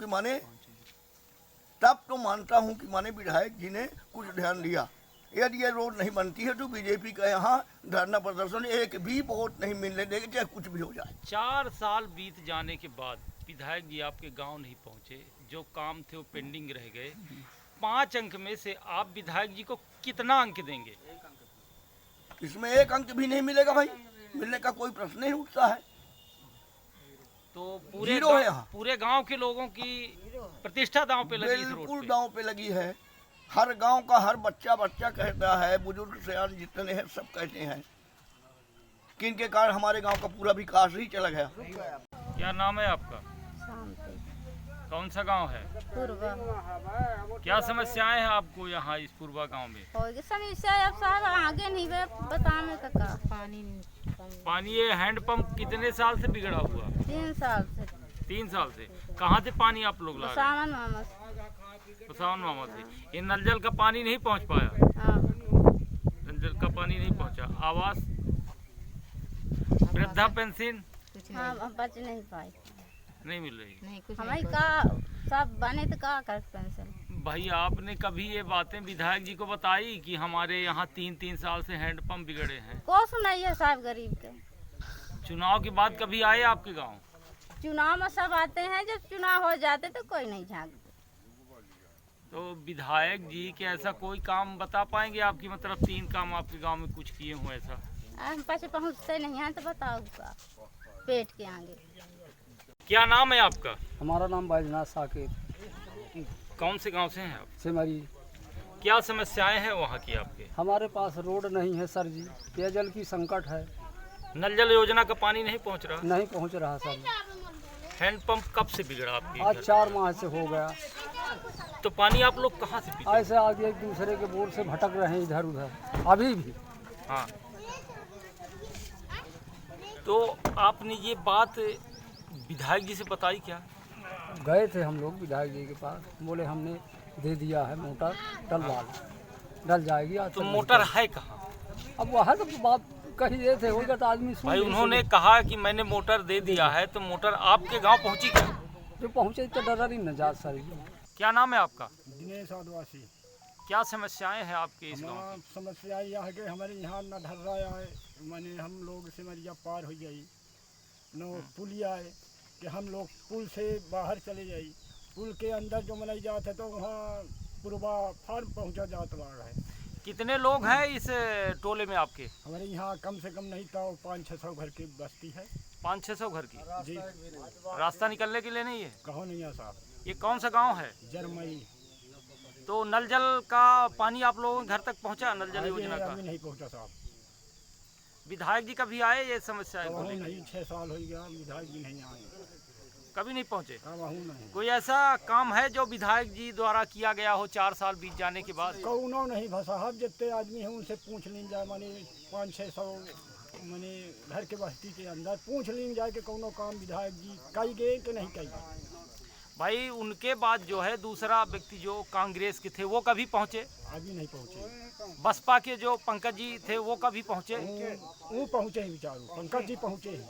कि माने विधायक जी ने कुछ ध्यान दिया। यदि ये रोड नहीं बनती है तो बीजेपी का यहाँ धरना प्रदर्शन, एक भी वोट नहीं मिलने देंगे, चाहे कुछ भी हो जाए। 4 साल बीत जाने के बाद विधायक जी आपके गांव नहीं पहुंचे, जो काम थे वो पेंडिंग रह गए। 5 अंक में से आप विधायक जी को कितना अंक देंगे? इसमें 1 अंक भी नहीं मिलेगा भाई, मिलने का कोई प्रश्न नहीं उठता है। तो पूरे गांव के लोगों की प्रतिष्ठा दांव पे लगी, बिल्कुल दांव पे लगी है। हर गांव का हर बच्चा कहता है, बुजुर्ग सयान जितने हैं सब कहते हैं कि इनके कारण हमारे गांव का पूरा विकास ही चला गया। क्या नाम है आपका? कौन सा गांव है? पूर्वा। क्या समस्याएं हैं आपको यहाँ इस पूर्वा गांव में? समस्या अब साहब आगे नहीं बताने का पानी ये हैंडपंप कितने साल से बिगड़ा हुआ? 3 साल से। 3 साल से। कहाँ से पानी आप लोग ला रहे हैं? सावन मामा से। ये नल जल का पानी नहीं पहुँच पाया? नल जल का पानी नहीं पहुँचा। आवास, वृद्धा पेंशन बच नहीं पाई, नहीं मिल रही। नहीं कुछ हमारी का सब बने तो का कर पेंशन। भाई आपने कभी ये बातें विधायक जी को बताई कि हमारे यहाँ 3 साल से हैंडपंप बिगड़े हैं? को सुनाइए साहब गरीब के। चुनाव के बाद कभी आए आपके गाँव? चुनाव में सब आते हैं, जब चुनाव हो जाते तो कोई नहीं झांकते। तो विधायक जी के ऐसा कोई काम बता पाएंगे आपकी, मतलब 3 काम आपके गांव में कुछ किए हों ऐसा? हम पास पहुँचते नहीं हैं तो बताओ पेट के आगे। क्या नाम है आपका? हमारा नाम बैजनाथ साकिब। कौन से गांव से हैं आप? सिमरी। क्या समस्याएं हैं वहाँ की आपके? हमारे पास रोड नहीं है सर जी, पेयजल की संकट है। नल जल योजना का पानी नहीं पहुँच रहा? नहीं पहुँच रहा सर। हैंडपंप कब से बिगड़ा आपकी? आज 4 माह से हो गया। तो पानी आप लोग कहाँ से पीते? ऐसे आगे एक दूसरे के बोर से भटक रहे हैं इधर उधर अभी भी। हाँ, तो आपने ये बात विधायक जी से बताई क्या? गए थे हम लोग विधायक जी के पास, बोले हमने दे दिया है मोटर, डल जाएगी। आज तो मोटर है कहाँ? अब वहाँ तो बात कही रहे थे, होगा तो आदमी सुन। भाई उन्होंने कहा कि मैंने मोटर दे दिया है, तो मोटर आपके गांव पहुंची क्या? जो पहुंचे तो डर ही न जा सर। क्या नाम है आपका? दिनेश आदिवासी। क्या समस्याएं हैं आपके इस गांव की? समस्या यह है कि हमारे यहाँ न ढर्रा आए, माने हम लोग सिमरिया पार हो जाई, न पुलिया है कि हम लोग पुल से बाहर चले जाई, पुल के अंदर जो मनाई जाता है तो वहाँ पूर्वा फार्म पहुँचा जाता है। कितने लोग हैं इस टोले में आपके? हमारे यहाँ कम से कम नहीं तो 500-600 घर की बस्ती है। 500-600 घर की? जी। रास्ता निकलने के लिए नहीं है? कहो नहीं है साहब। ये कौन सा गांव है? जरमई। तो नल जल का पानी आप लोगों के घर तक पहुंचा? नल जल योजना का अभी नहीं पहुंचा साहब। विधायक जी कभी आए ये समस्या है? नहीं, 6 साल हो गया विधायक जी नहीं आए, कभी नहीं पहुंचे। नहीं। कोई ऐसा काम है जो विधायक जी द्वारा किया गया हो 4 साल बीत जाने के बाद? कौनो नहीं साहब, जितने आदमी हैं उनसे पूछ ली जाए, माने 500-600 माने घर के बस्ती के अंदर पूछ ली जाए कि कौनो काम विधायक जी कई गए कि नहीं कई गए। भाई उनके बाद जो है दूसरा व्यक्ति जो कांग्रेस के थे वो कभी पहुंचे? अभी नहीं पहुंचे। बसपा के जो पंकज जी थे वो कभी पहुंचे? वो पहुंचे ही बेचारू, पंकज जी पहुंचे ही।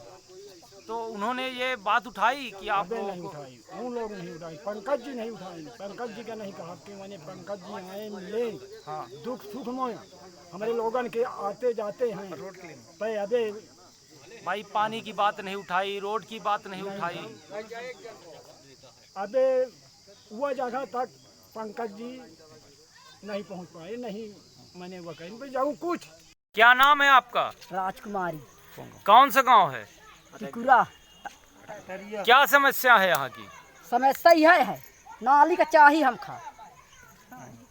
तो उन्होंने ये बात उठाई कि आप नहीं उठाई, उन लोग नहीं उठाई, पंकज जी नहीं उठाई। पंकज जी का नहीं कहा कि मैंने पंकज जी आए मिले, हाँ दुख सुख में हमारे लोगन के आते जाते हैं रोड के लिए। अबे भाई पानी की बात नहीं उठाई, रोड की बात नहीं उठाई। अबे वो जगह तक पंकज जी नहीं पहुंच पाए, नहीं मैंने वो कहीं पे जाऊँ कुछ। क्या नाम है आपका? राजकुमारी। कौन सा गांव है? टिकुरा। क्या समस्या है यहाँ की? समस्या यह है नाली का चाहिए हम खा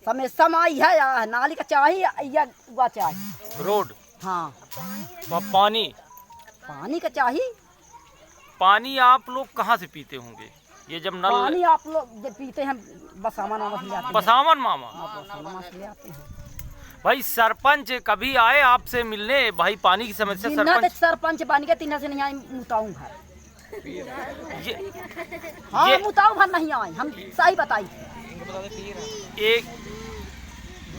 समस्या में आई है नाली का चाहिए या हुआ चाहिए रोड, हाँ पानी का चाहिए। पानी आप लोग कहाँ से पीते होंगे? ये जब नल पानी आप लोग जब पीते हैं बसावन मामा से ले आते हैं। बसावन मामा, बसावन मामा से ले आते हैं। भाई सरपंच कभी आए आपसे मिलने? भाई पानी की समस्या सरपंच पानी के 3 से नहीं आए मुताऊ भर ये मुताऊ भर नहीं आए, हम सही बताई।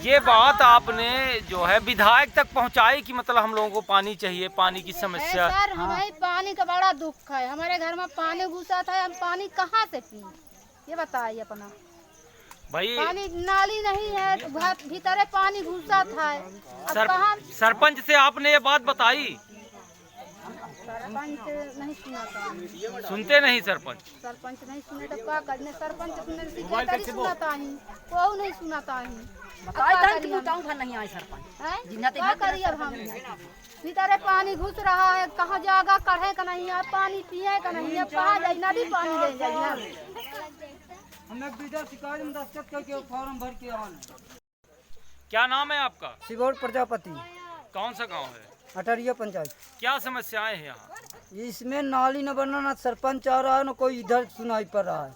ये बात आपने जो है विधायक तक पहुंचाई कि मतलब हम लोगों को पानी चाहिए, पानी की समस्या। सर हमें पानी का बड़ा दुख है, हमारे घर में पानी घुसा था, हम पानी कहाँ से पी, ये बताइए अपना। भाई पानी नाली नहीं है तो भीतर पानी घुसा था। सरपंच से आपने ये बात बताई? सरपंच नहीं सुना था। सुनते नहीं सरपंच नहीं सुने तो क्या करने, सरपंच सुनाता ही कोई नहीं सुनाता ही। नहीं आए सरपंच क्या करिए अब हम, भीतर पानी घुस रहा है, कहाँ जागा कढ़े का नहीं है, पानी पिए का नहीं है, कहाँ जाए नदी पानी ले जाइए। फॉर्म भर के क्या नाम है आपका? शिवोर प्रजापति। कौन सा गांव है? अटरिया पंचायत। क्या समस्याएं हैं यहाँ? इसमें नाली न बनना, ना सरपंच आ रहा है, न कोई इधर सुनाई पड़ रहा है।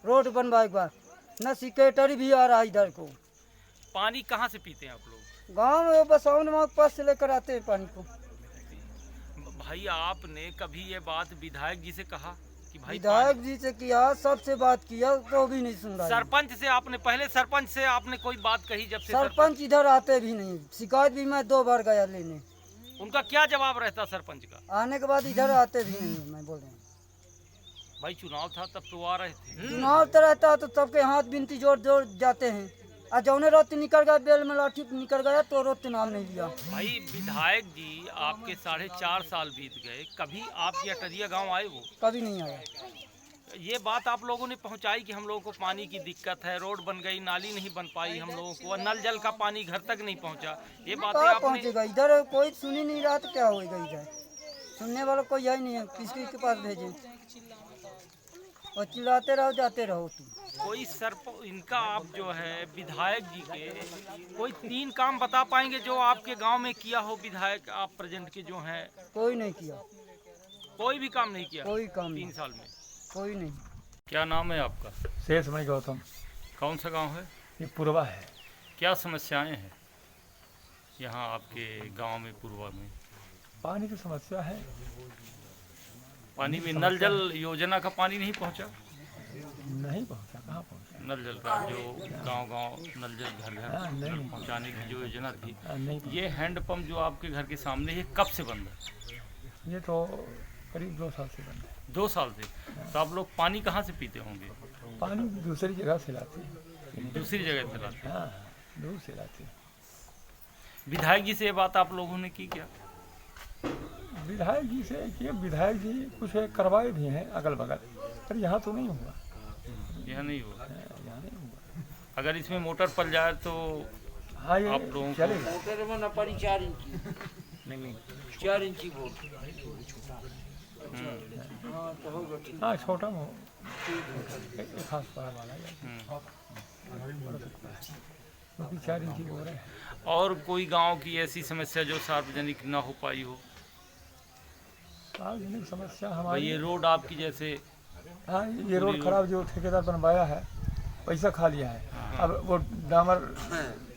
रोड बनवा एक बार, न सेक्रेटरी भी आ रहा है इधर को। पानी कहाँ से पीते हैं आप लोग? गांव में बसावन माँ के पास से लेकर आते हैं पानी को। भाई आपने कभी ये बात विधायक जी से कहा कि भाई? विधायक जी से किया, सबसे बात किया तो भी नहीं सुन रहा। सरपंच से आपने पहले सरपंच से आपने कोई बात कही? जब से सरपंच इधर आते भी नहीं, शिकायत भी मैं 2 बार गया लेने। उनका क्या जवाब रहता सरपंच का? आने के बाद इधर आते भी नहीं। मैं बोल रहा हूँ भाई चुनाव था तब तो आ रहे थे। चुनाव तो रहता तो सबके हाथ बिनती जोड़ जोड़ जाते हैं। आज जौने रोत निकल गया, बेल में लाठी निकल गया तो रोत नाम नहीं लिया। भाई विधायक जी आपके 4.5 साल बीत गए, कभी आपके अटरिया गांव आए? वो कभी नहीं आया। ये बात आप लोगों ने पहुंचाई कि हम लोगों को पानी की दिक्कत है, रोड बन गई, नाली नहीं बन पाई हम लोगों को, नल जल का पानी घर तक नहीं पहुंचा। ये बात पहुंचेगा इधर, कोई सुन ही नहीं रहा तो क्या होगा इधर? सुनने वाला कोई है नहीं है, किसके के पास भेजे? और चिल्लाते रहो जाते रहो तुम। कोई इनका आप जो है विधायक जी के कोई 3 काम बता पाएंगे जो आपके गांव में किया हो? विधायक आप प्रेजेंट के जो हैं कोई नहीं किया, कोई भी काम नहीं किया। कोई काम 3 साल में कोई नहीं। क्या नाम है आपका? शेषमणि गौतम। कौन सा गांव है? ये पूर्वा है। क्या समस्याएं हैं यहाँ आपके गांव में? पूर्वा में पानी की समस्या है। पानी में नल जल योजना का पानी नहीं पहुंचा? नहीं पहुंचा। कहाँ पहुंचा? नल जल का जो गांव नल जल घर घर पहुंचाने की जो योजना थी, ये हैंडपंप जो आपके घर के सामने है कब से बंद है? ये तो करीब 2 साल से बंद है। 2 साल से? तो आप लोग पानी कहाँ से पीते होंगे? पानी दूसरी जगह से लाते हैं। दूसरी जगह से लाते हैं? हाँ, दूर से लाते हैं। विधायक जी से ये बात आप लोगों ने की क्या? विधायक जी से कि विधायक जी कुछ करवाए भी हैं अगल बगल, पर यहाँ तो नहीं हुआ। यहाँ नहीं हुआ? यहाँ नहीं हुआ। अगर इसमें मोटर पल जाए तो हाँ ये आप लोगों को मोटर में न पड़ी 4 इंची नहीं 4 इंची बोल। हाँ छोटा हो खास पड़ा वाला 4 इंची बोल रहे हैं। और कोई गांव की ऐसी समस्या जो सार्वजनिक ना हो पाई हो? सार्वजनिक समस्या हमारी ये रोड आपकी जैसे? हाँ ये रोड खराब जो ठेकेदार बनवाया है, पैसा खा लिया है। अब वो डामर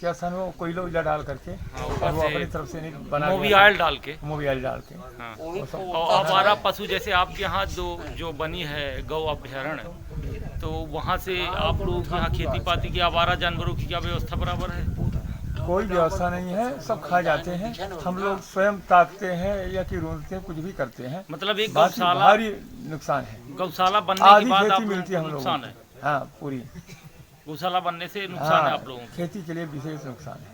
क्या सन वो कोयला उला डाल करके और वो अपनी तरफ से नहीं बना, मोबियाइल डाल के हाँ। और आवारा पशु जैसे आपके यहाँ जो बनी है गौ अभ्यारण्य, तो वहाँ से आप लोग यहाँ खेती पाती की आवारा जानवरों की क्या व्यवस्था बराबर है? कोई व्यवस्था नहीं है, सब खा जाते हैं। हम लोग स्वयं ताकते हैं या कि रूंधते हैं, कुछ भी करते हैं। मतलब एक गौशाला भारी नुकसान है। गौशाला बनने के बाद खेती मिलती है हम लोगों को। नुकसान है? हाँ पूरी गौशाला बनने से नुकसान है आप लोगों को? खेती के लिए विशेष नुकसान है।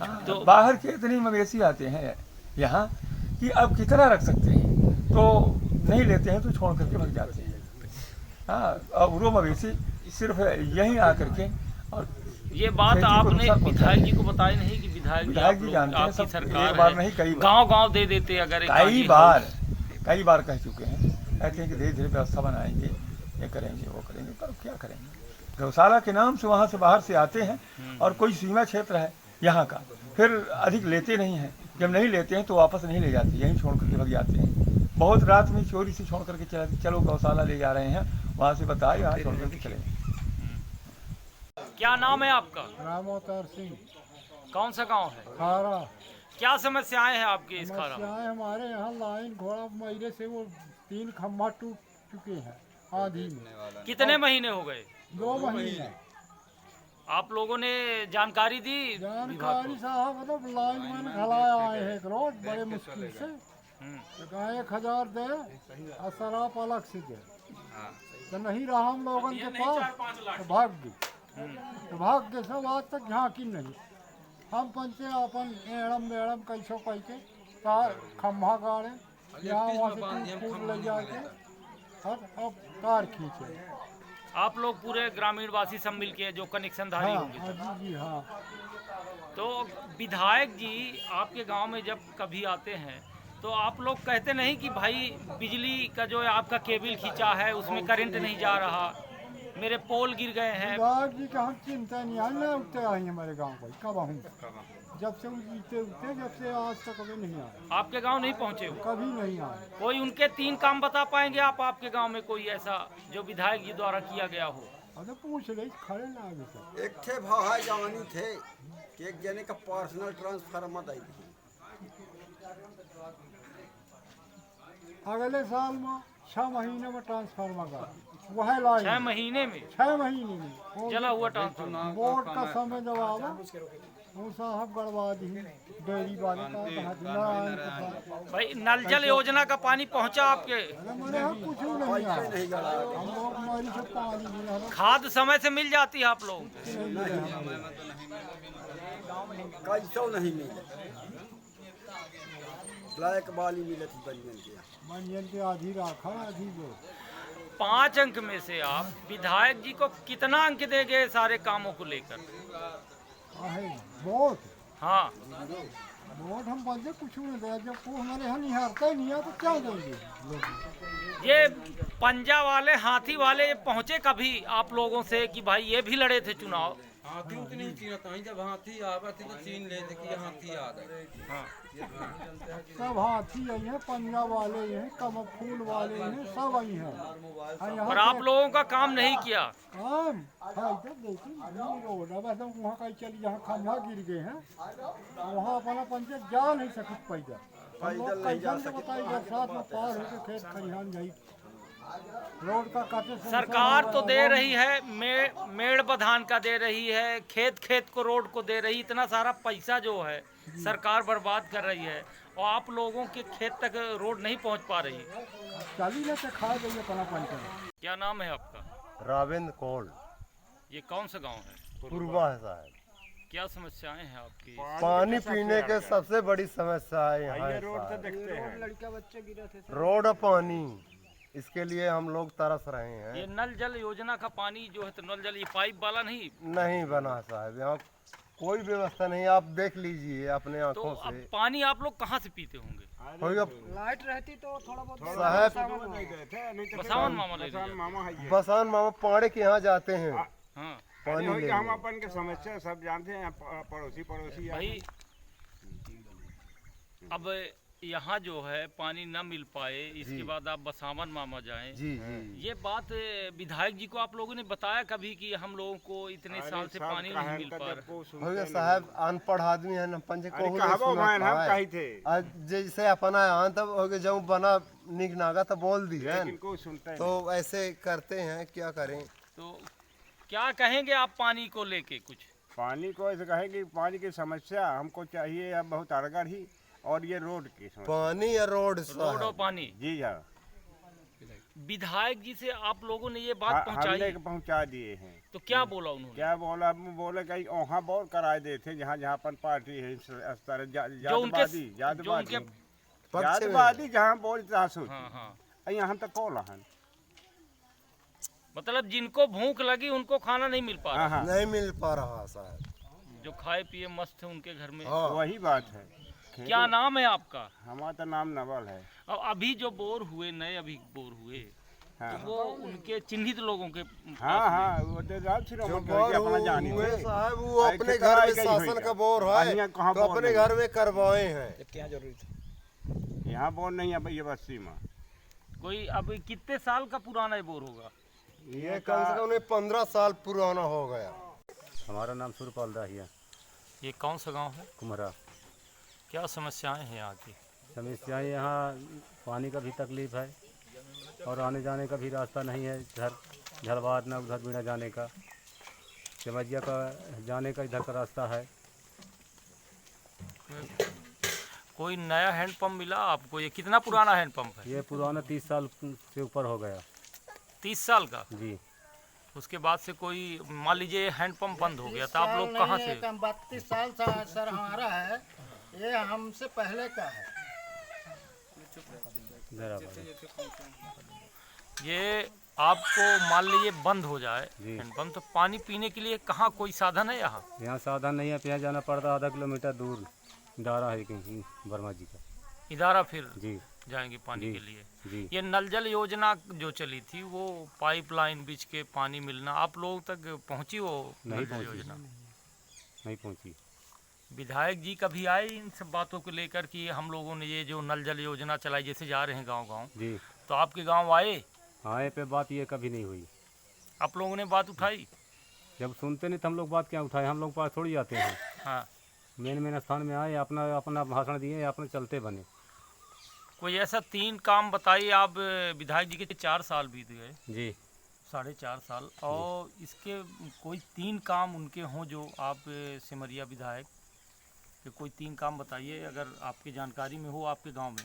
हाँ, तो बाहर के इतने मवेशी आते हैं यहाँ कि अब कितना रख सकते हैं, तो नहीं लेते हैं तो छोड़ करके भाग जाते हैं। हाँ अब वो मवेशी सिर्फ यहीं आकर के। और ये बात आपने विधायक जी को बताई नहीं कि विधायक जी जानते हैं, सब सरकार एक बार नहीं कई बार गांव-गांव दे देते? अगर कई बार कह चुके हैं, कहते हैं कि धीरे धीरे व्यवस्था बनाएंगे, ये करेंगे वो करेंगे, पर क्या करेंगे। गौशाला के नाम से वहाँ से बाहर से आते हैं और कोई सीमा क्षेत्र है यहाँ का, फिर अधिक लेते नहीं हैं। जब नहीं लेते हैं तो वापस नहीं ले जाते, यहीं छोड़ करके भग जाते हैं। बहुत रात में चोरी से छोड़ करके चलो गौशाला ले जा रहे हैं, वहाँ से बताए यहाँ छोड़ करके चले। क्या नाम है आपका? राम अवतार सिंह। कौन सा गांव है? खारा। क्या समस्याएं हैं आपके इस खारा? समस्याएं हमारे यहाँ लाइन घोड़ा महीने से वो 3 खम्भा टूट चुके हैं आधी में। कितने महीने हो गए? 2 महीने। आप लोगों ने जानकारी दी? जानकारी साहब मतलब लाइन में घलाया आए हैं एक रोड बड़े मुश्किल से, तो कहा 1000 दे और शराब अलग से दे, तो नहीं रहा हम लोगों के पास तो भाग गई। तो भाग के सब आज तक झाँकी नहीं। हम पंचे अपन एड़म कैसो कह के तार खम्भा गाड़े यहाँ वहाँ से टूट ले जाके और अब तार खींचे। आप लोग पूरे ग्रामीण वासी सब मिल के जो कनेक्शनधारी होंगे? हाँ जी हाँ। तो विधायक जी आपके गांव में जब कभी आते हैं तो आप लोग कहते नहीं कि भाई बिजली का जो आपका केबल खींचा है उसमें करंट नहीं जा रहा, मेरे पोल गिर गए हैं? विधायक जी का हम चिंता नहीं है, न उठते आए हमारे गांव पर कब आऊँ, जब से उठते जब से आज तक कभी नहीं आए। आपके गांव नहीं पहुंचे हो? कभी नहीं आए। कोई उनके 3 काम बता पाएंगे आप आपके गांव में कोई ऐसा जो विधायक जी द्वारा किया गया हो? अरे पूछ ले, खड़े ना आगे सर। एक थे भाई जवानी थे कि एक जने का पर्सनल ट्रांसफार्मर आई थी, अगले साल में 6 महीने में ट्रांसफार्मर का वह लाइन 6 महीने में? 6 महीने में जला हुआ ट्रांसफार्मर। बोर्ड का समय जब आवा वो साहब गड़बा दी डेयरी वाले का। भाई नल जल योजना का पानी पहुंचा आपके? हमारे यहाँ कुछ नहीं आया, हम लोग हमारी से पानी खाद समय से मिल जाती है आप लोगों को? कैसो नहीं मिले, ब्लैक वाली मिले थी बनियन के आधी राखा आधी जो। 5 अंक में से आप विधायक जी को कितना अंक देंगे सारे कामों को लेकर? वोट? हाँ वोट हम बंदे कुछ नहीं दे, जब वो हमारे यहाँ निहारता ही नहीं है तो क्या देंगे। ये पंजा वाले हाथी वाले पहुँचे कभी आप लोगों से कि भाई ये भी लड़े थे चुनाव? हाथी उतनी चीनता ही, जब हाथी आवा थी तो चीन ले थे कि हाथी आ गए। हाँ। सब हाथी आई हैं, पंजा वाले हैं, कमल फूल वाले हैं, सब आई हैं। पर आप लोगों का काम नहीं किया? काम तो देखिए रोड है वैसे वहाँ कहीं चली, जहाँ खम्भा गिर गए हैं वहाँ अपना पंचायत जा नहीं सकती पैदल बताइए, बरसात में पार होकर खेत खलिहान जाई। रोड का काटे सरकार तो दे रही है, मेड़ बधान का दे रही है, खेत खेत को रोड को दे रही, इतना सारा पैसा जो है सरकार बर्बाद कर रही है और आप लोगों के खेत तक रोड नहीं पहुंच पा रही। खा गई अपना पंचायत। क्या नाम है आपका? राविंद्र कौल। ये कौन सा गांव है? पूर्वा है साहब। क्या समस्याएं हैं आपकी? पानी पीने के सबसे बड़ी समस्या है यहाँ। रोड से देखते हैं, लड़का बच्चे गिरे थे, रोड और पानी, इसके लिए हम लोग तरस रहे हैं। ये नल जल योजना का पानी जो है तो नल जल ये पाइप वाला नहीं बना साहब, यहाँ कोई व्यवस्था नहीं, आप देख लीजिए अपने आंखों तो से। पानी आप लोग कहाँ से पीते होंगे? लाइट रहती तो थोड़ा बहुत साहब बसान मामा पाड़े के यहाँ जाते हैं। हाँ। पानी ले हम अपन के समस्या सब जानते हैं, पड़ोसी भाई। अब यहाँ जो है पानी न मिल पाए, इसके बाद आप बसावन मामा जाएं। जी। ये बात विधायक जी को आप लोगों ने बताया कभी कि हम लोगों को इतने साल से पानी नहीं मिल पा रहा? साहब अनपढ़ आदमी है न, पंच को जैसे अपना आन तब हो गए, जब बना निक नागा तो बोल दी है, तो ऐसे करते हैं, क्या करें। तो क्या कहेंगे आप पानी को लेके? कुछ पानी को ऐसे कहेंगे, पानी की समस्या हमको चाहिए अब बहुत अड़गड़ ही, और ये रोड की पानी या रोड और पानी। जी हाँ, विधायक जी से आप लोगों ने ये बात पहुंचा दिए हैं। तो क्या बोला उन्होंने? क्या बोला? बोले कहीं वहाँ बोर कराए देते थे, जहाँ जहाँ पर पार्टी है जातवादी जहाँ बोल यहाँ तक कौन है, मतलब जिनको भूख लगी उनको खाना नहीं मिल पा रहा। नहीं मिल पा रहा साहब, जो खाए पिए मस्त है उनके घर में। वही बात है। क्या नाम है आपका? हमारा नाम नवल है। अब अभी जो बोर हुए, नए अभी बोर हुए, हाँ। तो वो उनके चिन्हित लोगों के हाँ वो जो बोर हुए साहब वो अपने घर में शासन का बोर है तो अपने घर में करवाए हैं। क्या जरूरी था यहाँ बोर नहीं है ये बस्ती में। कोई अब कितने साल का पुराना ये बोर होगा? ये कम से कम 15 साल पुराना हो गया। हमारा नाम सूरपाल दाहिया। ये कौन सा गांव है? कुम्हरा। क्या समस्याएं हैं यहाँ की? समस्याएं यहाँ पानी का भी तकलीफ है और आने जाने का भी रास्ता नहीं है। इधर झलवाद ना उधर बिना जाने का, सिमरिया का जाने का इधर का रास्ता है। कोई नया हैंडपम्प मिला आपको? ये कितना पुराना हैंडपम्प है? ये पुराना 30 साल से ऊपर हो गया। 30 साल का? जी। उसके बाद से कोई मान लीजिए हैंडपम्प बंद हो गया तो आप लोग कहाँ से? 32 साल सर हमारा है, ये हमसे पहले का है। ये आपको मान लीजिए बंद हो जाए हैंडपम्प तो पानी पीने के लिए कहाँ कोई साधन है? यहाँ साधन नहीं है, यहाँ जाना पड़ता आधा किलोमीटर दूर इदारा है कहीं वर्मा जी का इदारा, फिर जी जाएंगे पानी के लिए। जी। ये नल जल योजना जो चली थी वो पाइपलाइन बीच के पानी मिलना आप लोगों तक पहुंची? वो नहीं योजना नहीं पहुंची। विधायक जी कभी आए इन सब बातों को लेकर कि हम लोगों ने ये जो नल जल योजना चलाई, जैसे जा रहे हैं गांव-गांव जी, तो आपके गांव आए पे बात ये कभी नहीं हुई। आप लोगों ने बात उठाई? जब सुनते नहीं तो हम लोग बात क्या उठाए, हम लोग पास थोड़ी जाते हैं। हाँ, मेन स्थान में आए, अपना भाषण दिए, अपने चलते बने। कोई ऐसा 3 काम बताइए। आप विधायक जी के 4 साल बीत गए जी, 4.5 साल, और इसके कोई 3 काम उनके हों जो आप सिमरिया विधायक के कोई 3 काम बताइए अगर आपकी जानकारी में हो। आपके गांव में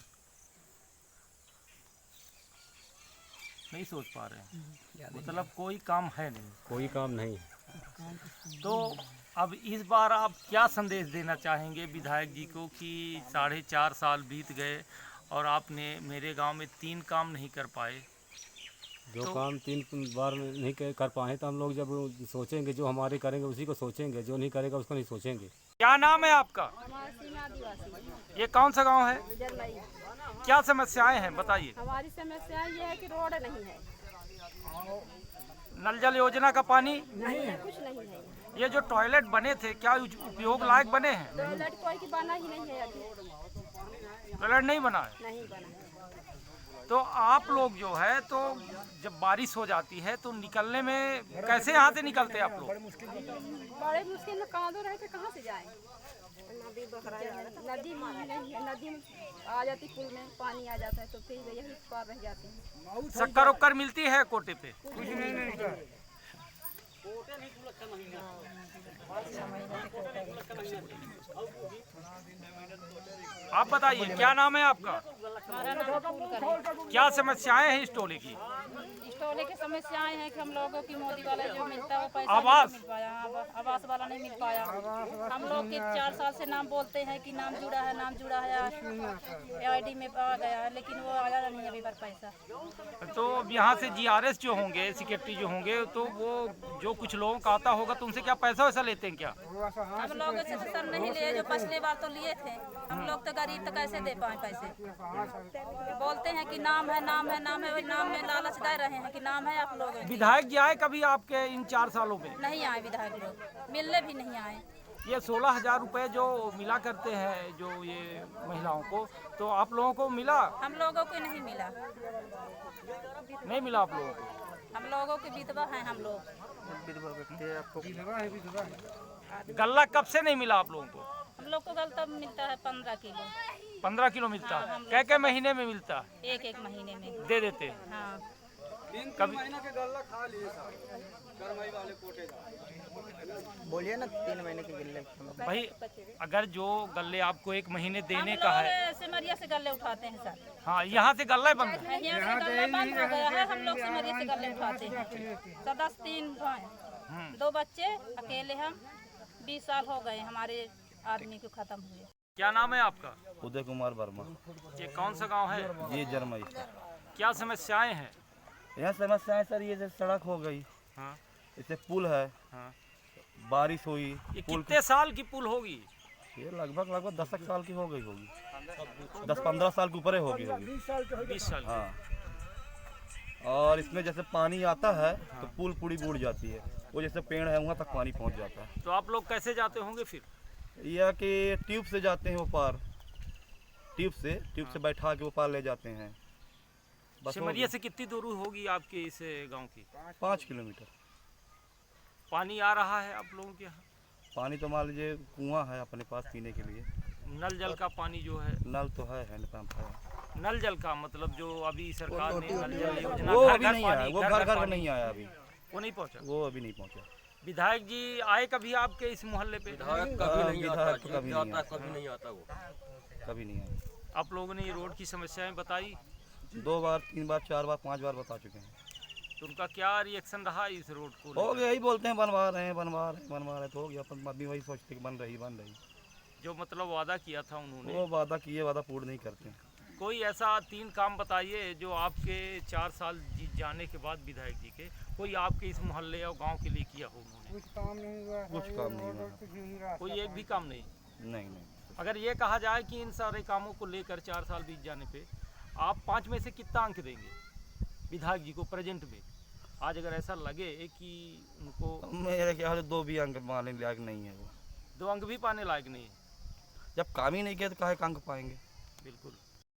नहीं सोच पा रहे हैं, मतलब कोई काम है नहीं? कोई काम नहीं है। तो अब इस बार आप क्या संदेश देना चाहेंगे विधायक जी को कि 4.5 साल बीत गए और आपने मेरे गांव में 3 काम नहीं कर पाए? जो तो काम 3 बार में नहीं कर पाए तो हम लोग जब सोचेंगे, जो हमारे करेंगे उसी को सोचेंगे, जो नहीं करेगा उसको नहीं सोचेंगे। क्या नाम है आपका? ये कौन सा गांव है? क्या समस्याएं हैं बताइए। हमारी समस्या ये है कि रोड नहीं है, नल जल योजना का पानी नहीं है, कुछ नहीं है। ये जो टॉयलेट बने थे क्या उपयोग लायक बने हैं? टॉयलेट कोई की बना ही नहीं है अभी। टॉयलेट नहीं बना है? नहीं बना। तो आप लोग जो है तो जब बारिश हो जाती है तो निकलने में कैसे यहाँ से निकलते हैं आप लोग? बड़े मुश्किल में कांदो रहे थे, कहाँ से जाएं? नदी में नहीं है, नदी में आ जाती, पुल में पानी आ जाता है तो फिर यही पार रह जाते हैं। शक्कर उक्कर मिलती है कोटे पे? कुछ नहीं। आप बताइए क्या नाम है आपका? क्या समस्याएं हैं इस टोले की? इस टोले की समस्याएं हैं कि हम लोगों की मोदी वाला जो मिलता है वो पैसा आवास नहीं मिल पाया, आवास वाला नहीं मिल पाया। हम लोग के 4 साल से नाम बोलते हैं कि नाम जुड़ा है, नाम जुड़ा है, AID में आ गया है, लेकिन वो आया नहीं अभी पर पैसा। तो यहाँ से GRS जो होंगे, सेक्रेटरी जो होंगे, तो वो जो कुछ लोगों का आता होगा तो उनसे क्या पैसा वैसा लेते हैं क्या? हम लोग से तो सर नहीं लिए, जो पिछले बार तो लिए थे। हम लोग तो गरीब तो कैसे दे पाए पैसे? बोलते हैं कि नाम है, नाम है, नाम है, वही नाम में लालच दे रहे हैं कि नाम है आप लोग। विधायक जी आए कभी आपके इन 4 सालों में? नहीं आए विधायक लोग, मिलने भी नहीं आए। ये 16,000 रुपए जो मिला करते हैं जो ये महिलाओं को, तो आप लोगों को मिला? हम लोगों को नहीं मिला। नहीं मिला आप लोगों को? हम लोगों की विधवा हैं हम लोग। गल्ला कब से नहीं मिला आप लोगों को? हम लोग को गलता मिलता है 15 किलो। 15 किलो मिलता है? क्या महीने में मिलता? एक महीने में दे देते हैं। हाँ। कभी महीना के गल्ला खा लिए गरमाई वाले कोटे बोलिए ना 3 महीने के गल्ले। भाई अगर जो गल्ले आपको 1 महीने देने का है, सिमरिया से गल्ले उठाते हैं सर। हाँ, यहाँ से गल्ला बंद है? यहाँ से गल्ला बंद हो गया है, हम लोग सिमरिया से गल्ले उठाते हैं। 3 भाई, 2 बच्चे, अकेले हम। 20 साल हो गए हमारे आदमी को खत्म हुए। क्या नाम है आपका? उदय कुमार वर्मा। ये कौन सा गांव है? ये जरमई। क्या समस्याएं हैं? यहाँ समस्याएं सर ये जैसे सड़क हो गई, हाँ, इससे पुल है, हाँ, बारिश हुई। ये कितने साल की पुल होगी? ये लगभग 10 साल की हो गई होगी, 10-15 साल के ऊपर होगी। 20 साल। हाँ, और इसमें जैसे पानी आता है तो पुल पूरी बूढ़ जाती है, वो जैसे पेड़ है वहाँ तक पानी पहुँच जाता है। तो आप लोग कैसे जाते होंगे फिर? या कि ट्यूब से जाते हैं वो पार, ट्यूब से बैठा के वो पार ले जाते हैं। सिमरिया से कितनी दूर होगी आपके इस गांव की? 5 किलोमीटर। पानी आ रहा है आप लोगों के यहाँ? पानी तो मान लीजिए कुआं है अपने पास पीने के लिए। नल जल का पानी जो है? नल तो है हैंडपंप है। नल जल का मतलब जो अभी सरकार ने नल जल योजना वो अभी नहीं आया, वो घर घर नहीं आया अभी, वो नहीं पहुँचा? वो अभी नहीं पहुँचा। विधायक जी आए कभी आपके इस मोहल्ले पे? विधायक कभी नहीं आता, कभी नहीं आता वो, कभी नहीं आया। आप लोगों ने ये रोड की समस्याएं बताई? 2 बार 3 बार 4 बार 5 बार बता चुके हैं। तो उनका क्या रिएक्शन रहा इस रोड को? हो गया, यही बोलते हैं बनवा रहे हैं तो हो गया। अपन अभी वही सोचते बन रही। जो मतलब वादा किया था उन्होंने, वो वादा किए, वादा पूर्ण नहीं करते हैं। कोई ऐसा 3 काम बताइए जो आपके 4 साल जीत जाने के बाद विधायक जी के कोई आपके इस मोहल्ले और गांव के लिए किया हो उन्होंने? कुछ काम नहीं हुआ। कोई एक भी काम नहीं? नहीं। अगर ये कहा जाए कि इन सारे कामों को लेकर 4 साल बीत जाने पे आप 5 में से कितना अंक देंगे विधायक जी को प्रेजेंट में? आज अगर ऐसा लगे कि उनको, मेरे ख्याल से 2 भी अंक पाने लायक नहीं है वो। 2 अंक भी पाने लायक नहीं है? जब काम ही नहीं किया तो काहे अंक पाएंगे? बिल्कुल।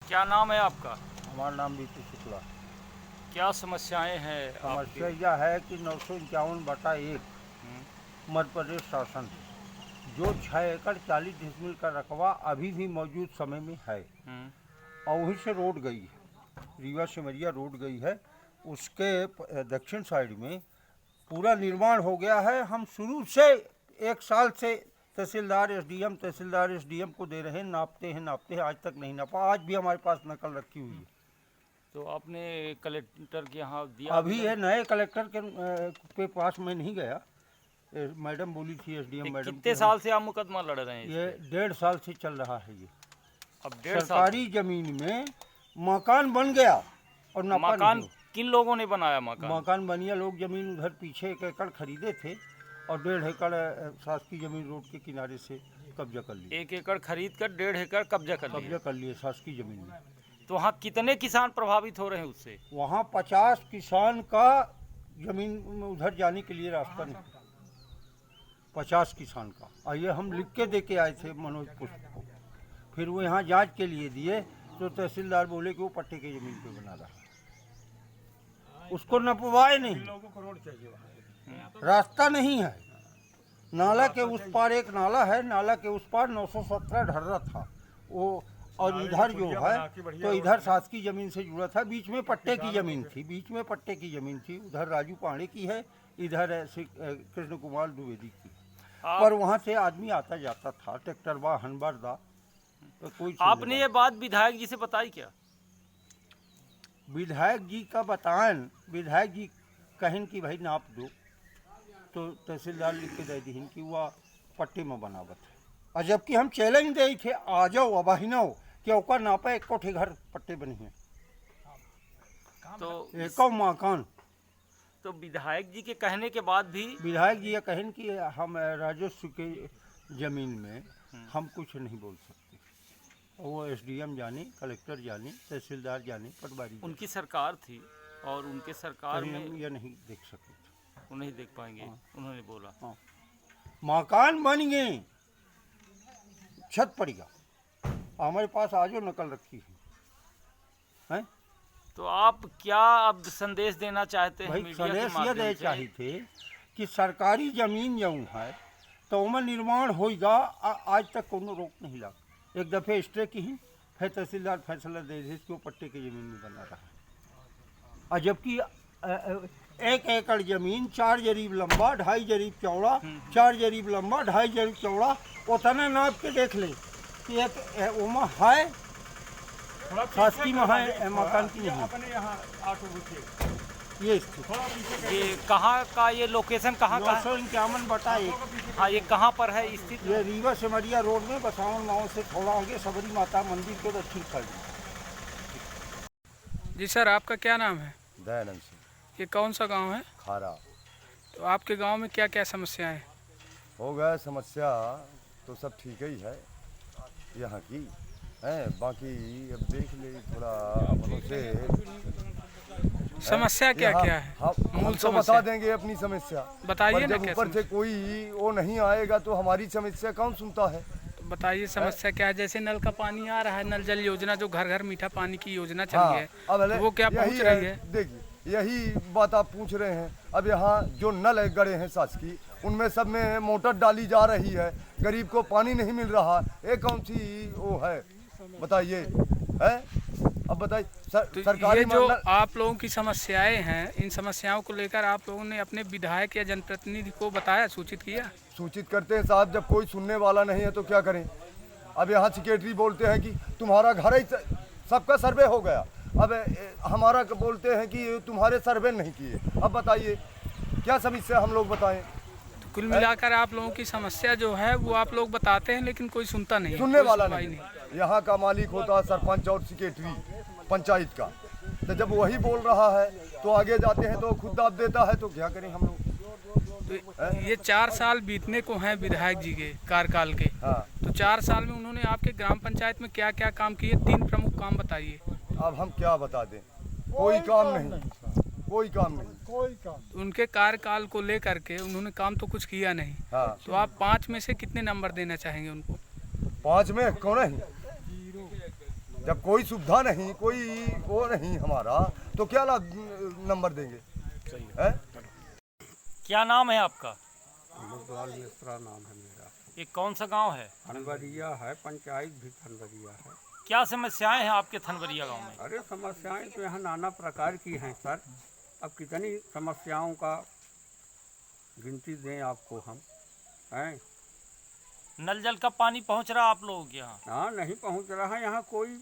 क्या नाम है आपका? हमारा नाम बीपी शुक्ला। क्या समस्याएं हैं? समस्या यह है कि 951/1 मध्य प्रदेश शासन जो 6 एकड़ 40 डिसमिल का रकबा अभी भी मौजूद समय में है और वहीं से रोड गई है, रीवा सिमरिया रोड गई है। उसके दक्षिण साइड में पूरा निर्माण हो गया है। हम शुरू से 1 साल से तहसीलदार एसडीएम को दे रहे हैं, नापते हैं, आज तक नहीं नापा। आज भी हमारे पास नकल रखी हुई है। तो आपने कलेक्टर के यहाँ दिया? अभी है, नए कलेक्टर के पास मैं नहीं गया। मैडम बोली थी, एसडीएम मैडम। कितने साल से आप मुकदमा लड़ रहे हैं? ये 1.5 साल से चल रहा है। ये अब 1.5 साल सरकारी जमीन में मकान बन गया और मकान किन लोगों ने बनाया? मकान बनिया लोग जमीन उधर पीछे 1 एकड़ खरीदे थे और 1.5 एकड़ शासकीय जमीन रोड के किनारे से कब्जा कर लिया। 1 एकड़ खरीद कर 1.5 एकड़ कब्जा कर लिए शासकीय जमीन में। तो वहाँ कितने किसान प्रभावित हो रहे हैं उससे? वहाँ 50 किसान का जमीन में उधर जाने के लिए रास्ता नहीं, 50 किसान का। और ये हम लिख के दे के आए थे मनोज पुष्प को। फिर वो यहाँ जांच के लिए दिए तो तहसीलदार बोले कि वो पट्टे की जमीन पे बना रहा, उसको नपवाए नहीं। लोगों को रोड चाहिए, रास्ता नहीं है। नाला के उस पार एक नाला है, नाला के उस पार 917 ढर्रा था वो, और इधर जो है तो इधर शासकीय जमीन से जुड़ा था। बीच में पट्टे की जमीन थी, उधर राजू पांडे की है, इधर कृष्ण कुमार द्विवेदी की। पर वहाँ से आदमी आता जाता था, ट्रैक्टर वाहन बरदा। तो कोई आपने ये बात विधायक जी से बताई क्या? विधायक जी का बताएं, विधायक जी कहें कि भाई नाप दो, तो तहसीलदार लिख के दे दी कि वह पट्टे में बनावत है। और जबकि हम चैलेंज दे थे, आ जाओ अब अहिनो कि ओकर नापा 1 घर पट्टे बनी है, तो 1 मकान। तो विधायक जी के कहने के बाद भी विधायक जी ये कहें कि हम राजस्व के जमीन में हम कुछ नहीं बोल सकते। वो एसडीएम जाने, कलेक्टर जाने, तहसीलदार जाने, पटवारी। उनकी सरकार थी और उनके सरकार में ये नहीं देख सकते, वो नहीं देख पाएंगे। उन्होंने बोला मकान बन गए, छत पड़ गया, हमारे पास आजो नकल रखी है। तो आप क्या अब संदेश देना चाहते हैं? भाई संदेश ये दे चाहिए थे कि सरकारी जमीन जो है तो उनमें निर्माण होगा। आज तक कोनो रोक नहीं लगा। एक दफ़े स्टे की ही फिर तहसीलदार फैसला दे दी कि वो पट्टे की ज़मीन में बना रहा है। और जबकि 1 एकड़ ज़मीन 4 जरीब लंबा 2.5 जरीब चौड़ा, 4 जरीब लंबा 2.5 जरीब चौड़ा, उतना नाप के देख ले कि एक उमा है शासकीय में है, मकान की नहीं। अपने यहाँ ये कहाँ का, ये लोकेशन कहाँ का है? 951/1। हाँ, ये कहाँ पर है स्थित? ये रीवा सिमरिया रोड में बसावन गाँव से थोड़ा आगे सबरी माता मंदिर के दक्षिण साइड। जी सर, आपका क्या नाम है? दयानंद सिंह। ये कौन सा गांव है? खारा। तो आपके गांव में क्या क्या समस्याएं हैं? हो गया समस्या तो सब ठीक ही है यहाँ की है, बाकी अब देख ले थोड़ा अपनों से समस्या क्या क्या है? हम तो बता देंगे अपनी समस्या, बताइए ना। जब ऊपर से कोई वो नहीं आएगा तो हमारी समस्या कौन सुनता है? बताइए समस्या क्या है? जैसे नल का पानी आ रहा है, नल जल योजना जो घर घर मीठा पानी की योजना चली है, तो वो क्या पहुंच रही है? देखिए यही बात आप पूछ रहे हैं। अब यहाँ जो नल गड़े हैं शासकीय, उनमें सब में मोटर डाली जा रही है, गरीब को पानी नहीं मिल रहा। ये कौन सी वो है बताइए? है अब बताइए सरकारी ये जो आप लोगों की समस्याएं हैं, इन समस्याओं को लेकर आप लोगों ने अपने विधायक या जनप्रतिनिधि को बताया, सूचित किया? सूचित करते हैं साहब, जब कोई सुनने वाला नहीं है तो क्या करें। अब यहाँ सेक्रेटरी बोलते हैं कि तुम्हारा घर ही सबका सर्वे हो गया, अब हमारा बोलते हैं कि तुम्हारे सर्वे नहीं किए। अब बताइए क्या समस्या हम लोग बताएं? तो कुल मिलाकर आप लोगों की समस्या जो है वो आप लोग बताते हैं, लेकिन कोई सुनता नहीं, सुनने वाला नहीं। यहाँ का मालिक होता है सरपंच और सेक्रेटरी पंचायत का, तो जब वही बोल रहा है तो आगे जाते हैं तो खुद दाब देता है, तो क्या करें हम लोग? तो ये 4 साल बीतने को हैं विधायक जी के कार्यकाल के। तो 4 साल में उन्होंने आपके ग्राम पंचायत में क्या क्या काम किए? 3 प्रमुख काम बताइए। अब हम क्या बता दें? कोई काम नहीं, कोई काम नहीं, कोई काम। उनके कार्यकाल को लेकर के उन्होंने काम तो कुछ किया नहीं। तो आप 5 में से कितने नंबर देना चाहेंगे उनको? 5 में कौन नहीं? जब कोई सुविधा नहीं, कोई वो नहीं हमारा, तो क्या नंबर देंगे? है? क्या नाम है आपका? अमरलाल मिश्रा नाम है मेरा। ये कौन सा गांव है? थनवरिया है, पंचायत भी थनवरिया है। क्या समस्याएं हैं आपके थनवरिया गांव में? अरे समस्याएं तो यहाँ नाना प्रकार की हैं सर। अब कितनी समस्याओं का गिनती दें आपको हम, हैं? नल जल का पानी पहुंच रहा आप लोगों के यहाँ? हाँ नहीं पहुंच रहा, यहाँ कोई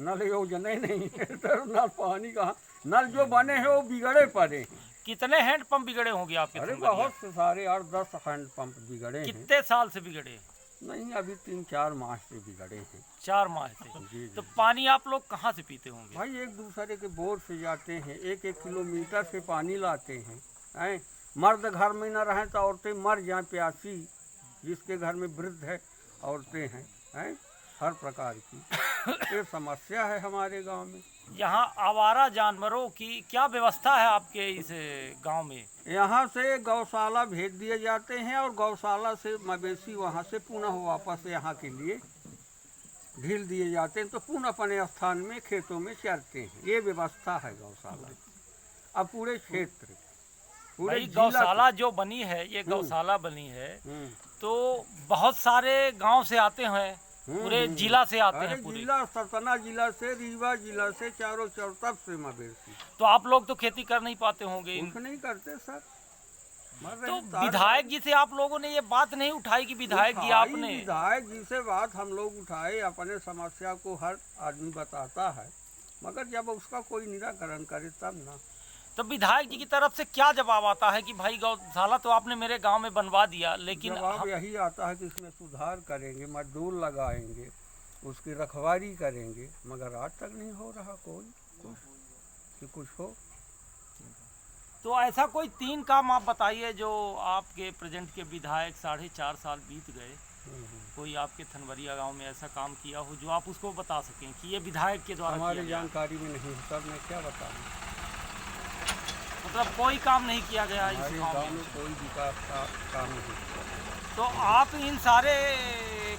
नल योजना नहीं है तो नल पानी कहाँ। नल जो बने हैं वो बिगड़े पड़े हैं। कितने हैंड पंप बिगड़े होंगे आपके? अरे बहुत से सारे 8-10 हैंड पंप बिगड़े हैं। कितने साल से बिगड़े? नहीं अभी 3-4 माह से बिगड़े हैं। 4 माह से? जी। तो पानी आप लोग कहाँ से पीते होंगे? भाई एक दूसरे के बोर से जाते हैं, 1-1 किलोमीटर से पानी लाते हैं। मर्द घर में न रहें तो औरतें मर जाएं प्यासी, जिसके घर में वृद्ध है औरतें हैं, हर प्रकार की ये समस्या है हमारे गांव में। यहाँ आवारा जानवरों की क्या व्यवस्था है आपके इस गांव में? यहाँ से गौशाला भेज दिए जाते हैं और गौशाला से मवेशी वहाँ से पुनः वापस यहाँ के लिए ढील दिए जाते हैं, तो पुनः अपने स्थान में खेतों में चरते हैं। ये व्यवस्था है गौशाला। अब पूरे क्षेत्र भाई गौशाला जो बनी है, ये गौशाला बनी है तो बहुत सारे गांव से आते हैं, पूरे जिला से आते हैं, पूरे जिला, सतना जिला से, रीवा जिला से, चारों तब से मवेशी। तो आप लोग तो खेती कर नहीं पाते होंगे? नहीं करते सर। तो विधायक जी से आप लोगों ने ये बात नहीं उठाई कि विधायक जी आपने? विधायक जी से बात हम लोग उठाए, अपने समस्या को हर आदमी बताता है, मगर जब उसका कोई निराकरण करे तब ना। तो विधायक जी की तरफ से क्या जवाब आता है कि भाई गौशाला तो आपने मेरे गांव में बनवा दिया, लेकिन जवाब यही आता है कि इसमें सुधार करेंगे, मजदूर लगाएंगे, उसकी रखवाली करेंगे, मगर आज तक नहीं हो रहा कोई कुछ हो। तो ऐसा कोई 3 काम आप बताइए जो आपके प्रेजेंट के विधायक 4.5 साल बीत गए, कोई आपके थनवरिया गांव में ऐसा काम किया हो जो आप उसको बता सकें कि ये विधायक के द्वारा हमारी जानकारी में नहीं है सर, मैं क्या बताऊँ। मतलब कोई काम नहीं किया गया इस गांव में? कोई विकास का काम नहीं किया। तो आप इन सारे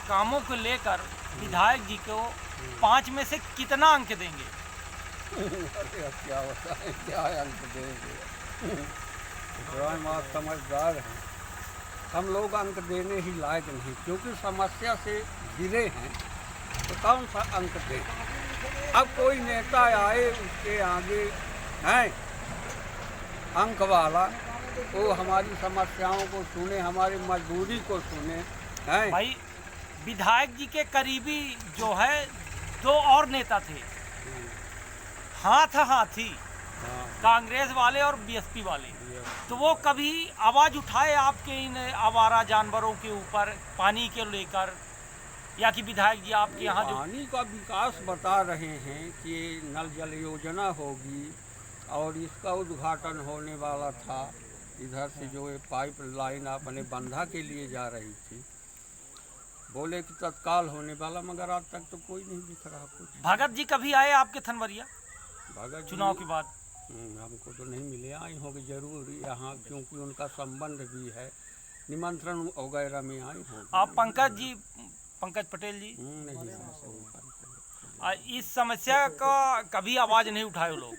कामों को लेकर विधायक जी को 5 में से कितना अंक देंगे? क्या होता है, क्या अंक देंगे? आप समझदार हैं, हम लोग अंक देने ही लायक नहीं, क्योंकि समस्या से गिरे हैं तो कौन सा अंक दें। अब कोई नेता आए उसके आगे हैं अंक वाला, वो हमारी समस्याओं को सुने, हमारी मजबूरी को सुने, हैं। भाई विधायक जी के करीबी जो है 2 और नेता थे, हाथी, कांग्रेस वाले और बीएसपी वाले, तो वो कभी आवाज उठाए आपके इन आवारा जानवरों के ऊपर पानी के लेकर, या कि विधायक जी आपके यहाँ जो पानी का विकास बता रहे हैं कि नल जल योजना होगी और इसका उद्घाटन होने वाला था, इधर से जो पाइप लाइन अपने बंधा के लिए जा रही थी, बोले कि तत्काल होने वाला, मगर आज तक तो कोई नहीं दिख रहा कुछ। भगत जी कभी आए आपके थनवरिया भगत चुनाव के बाद? हमको तो नहीं मिले, आई होंगे जरूर यहाँ, क्योंकि उनका संबंध भी है, निमंत्रण वगैरह में आई होंगे। आप पंकज पटेल जी नहीं, इस समस्या का कभी आवाज नहीं उठाए लोग?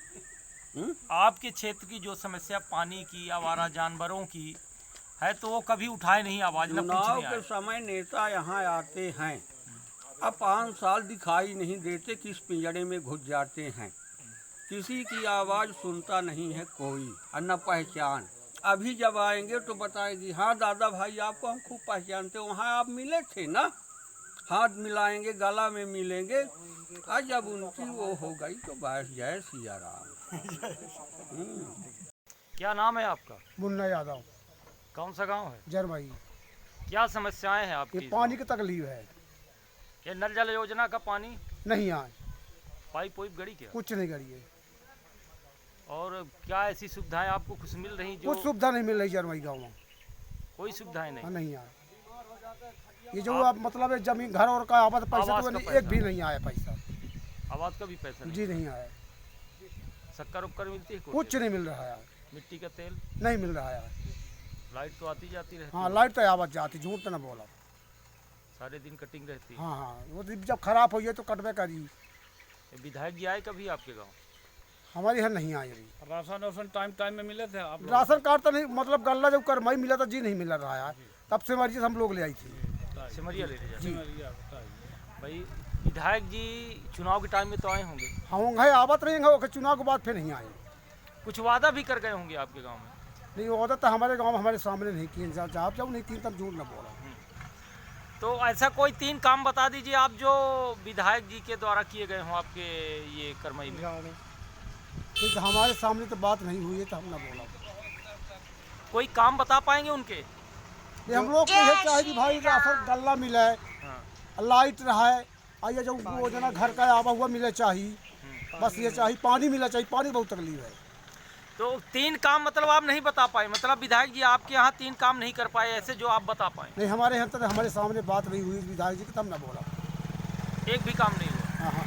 आपके क्षेत्र की जो समस्या पानी की, आवारा जानवरों की है, तो वो कभी उठाए नहीं आवाज? चुनाव के समय नेता यहाँ आते हैं, अब 5 साल दिखाई नहीं देते, किस पिंजड़े में घुस जाते हैं, किसी की आवाज़ सुनता नहीं है कोई, और न पहचान। अभी जब आएंगे तो बताएंगे हाँ दादा भाई आपको हम खूब पहचानते, वहाँ आप मिले थे ना, हाथ मिलाएंगे, गला में मिलेंगे, और जब उनकी वो हो गई तो बस जय सिया राम। क्या नाम है आपका? मुन्ना यादव। कौन सा गांव है? जरमई। क्या समस्याएं हैं आपकी? ये पानी की तकलीफ है। ये नल जल योजना का पानी नहीं आए, पाइप गड़ी क्या? कुछ नहीं गड़ी है। और क्या ऐसी सुविधाएं आपको कुछ मिल रही? जो कुछ सुविधा नहीं मिल रही जरमई गाँव में, कोई सुविधाएं नहीं? नहीं आए। ये जो आप मतलब जमीन घर और का आवाज पैसा तो एक भी नहीं आया पैसा। आवाज का भी पैसा नहीं? जी नहीं आया। शक्कर उपकर मिलती है? कुछ नहीं मिल रहा है। मिट्टी का तेल नहीं मिल रहा है। लाइट तो आती जाती रहती? हाँ लाइट तो आवाज जाती, झूठ तो ना बोला, सारे दिन कटिंग रहती है। हाँ वो जब खराब हुई है तो कटवे करी। विधायक जी आए कभी आपके गाँव? हमारे यहाँ नहीं आए अभी। राशन टाइम में मिले थे आप? राशन कार्ड तो नहीं, मतलब गल्ला जब कर मई मिला था जी नहीं मिल रहा है, तब से हमारी हम लोग ले आई थी। सिमरिया ले जी भाई। विधायक जी चुनाव के टाइम में तो आए होंगे? होंगे, आवत रहेंगे, चुनाव के बाद फिर नहीं आए। कुछ वादा भी कर गए होंगे आपके गांव में? नहीं, वादा तो हमारे गांव में हमारे सामने नहीं किए, जहाँ जाओ नहीं किए, तब झूठ न बोला। तो ऐसा कोई 3 काम बता दीजिए आप जो विधायक जी के द्वारा किए गए हों आपके ये करमई में। गाँव में तो हमारे सामने तो बात नहीं हुई है तो हम ना बोला। कोई काम बता पाएंगे उनके? हम लोग को ये चाहिए कि भाई राशन गल्ला मिले, लाइट रहे, और ये जो योजना घर का आवा हुआ मिले चाहिए, बस ये चाहिए। पानी मिला चाहिए, पानी बहुत तकलीफ है। तो 3 काम मतलब आप नहीं बता पाए? मतलब विधायक जी आपके यहाँ 3 काम नहीं कर पाए ऐसे जो आप बता पाए? नहीं, हमारे यहाँ तक हमारे सामने बात नहीं हुई विधायक जी की, तब ना बोला। एक भी काम नहीं हुआ? हाँ।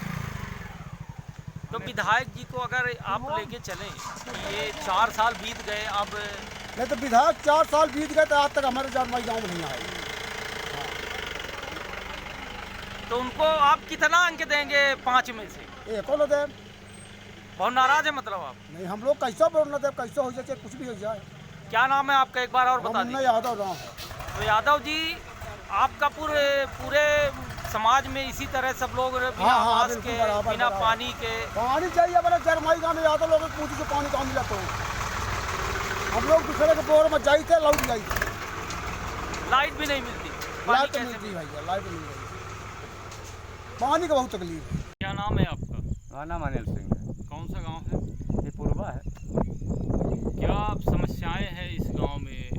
तो विधायक जी को अगर आप लेके चलें, ये 4 साल बीत गए, अब नहीं तो विधायक 4 साल बीत गए तो आज तक हमारे जरमई गाँव में नहीं आए। तो उनको आप कितना अंक देंगे 5 में से? 1 को दे। बहुत नाराज है मतलब आप? नहीं, हम लोग कैसा बोलना दे, कैसा हो जाए, कुछ भी हो जाए। क्या नाम है आपका, एक बार और बता दीजिए? यादव नाम है। तो यादव जी आपका पूरे समाज में इसी तरह सब लोग बिना आवास के, बिना पानी के? पानी चाहिए बड़ा जरमई गाँव में, यादव लोग पूछी जो पानी कहाँ मिला। तो हम लोग दूसरे के बोर में जाई थे, लौट जाई थे। लाइट भी नहीं मिलती? लाइट मिलती भैया, लाइट मिल रही, पानी का बहुत तकलीफ है। क्या नाम है आपका? मेरा नाम अनिल सिंह है। कौन सा गांव है? ये पूर्वा है। क्या समस्याएं हैं इस गांव में?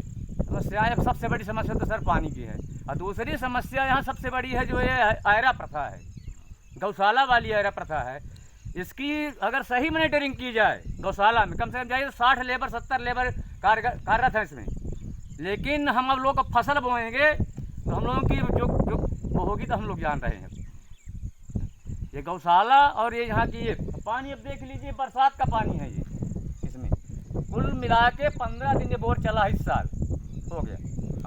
समस्याएं, सबसे बड़ी समस्या तो सर पानी की है, और दूसरी समस्या यहाँ सबसे बड़ी है जो ये आयरा प्रथा है, गौशाला वाली आयरा प्रथा है। इसकी अगर सही मॉनिटरिंग की जाए गौशाला में, कम से कम जाइए 60 लेबर 70 लेबर कार्यरत है इसमें, लेकिन हम अब लोग फसल बोएंगे तो हम लोगों की जो वो होगी तो हम लोग जान रहे हैं। ये गौशाला और ये यहाँ की ये पानी, अब देख लीजिए बरसात का पानी है ये, इसमें कुल मिला के 15 दिन ये बोर चला, इस साल हो गया।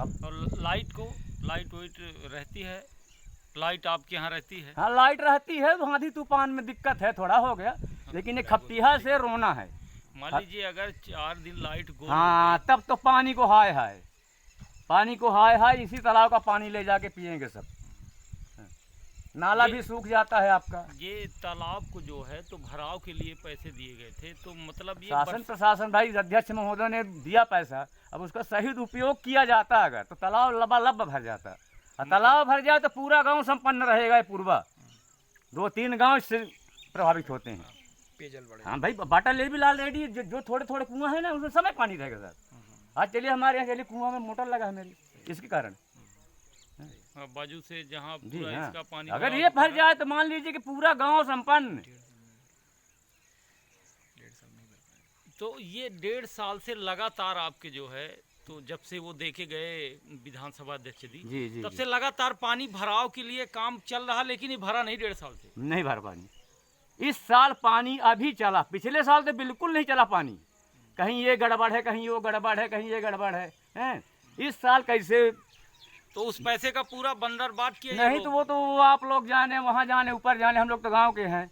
अब और लाइट वाइट रहती है? लाइट आपके यहाँ रहती है? हाँ लाइट रहती है, आंधी तूफान में दिक्कत है, थोड़ा हो गया, लेकिन ये खपटिया से रोना है। मान लीजिए अगर 4 दिन लाइट गो, हाँ तब तो पानी को हाय हाय, पानी को हाय हाय, इसी तालाब का पानी ले जाके पियेंगे सब। नाला भी सूख जाता है आपका। ये तालाब को जो है तो भराव के लिए पैसे दिए गए थे, तो मतलब ये शासन प्रशासन भाई अध्यक्ष महोदय ने दिया पैसा, अब उसका सही उपयोग किया जाता अगर तो तालाब लबालब भर जाता, और तालाब भर जाए तो पूरा गांव संपन्न रहेगा। पूर्वा 2-3 गांव इससे प्रभावित होते हैं। हाँ भाई, बाटा ले भी लाल रेडी, जो थोड़े थोड़े कुआं है ना उसमें समय पानी रहेगा सर। आज चलिए हमारे यहाँ चलिए कुआं में मोटर लगा है मेरी, इसके कारण बाजू से जहाँ जी पूरा हाँ। इसका पानी अगर ये भर जाए तो मान लीजिए कि पूरा गांव संपन्न। तो ये 1.5 साल से लगातार आपके जो है, तो जब से वो देखे गए विधानसभा अध्यक्ष जी, तब से लगातार पानी भराव के लिए काम चल रहा, लेकिन ये भरा नहीं 1.5 साल से? नहीं भर पानी। इस साल पानी अभी चला, पिछले साल तो बिल्कुल नहीं चला पानी, कहीं ये गड़बड़ है, कहीं वो गड़बड़ है, कहीं ये गड़बड़ है, हैं? इस साल कैसे? तो उस पैसे का पूरा बंदरबाट किया नहीं तो वो तो आप लोग जाने, वहाँ जाने, ऊपर जाने, हम लोग तो गांव के हैं,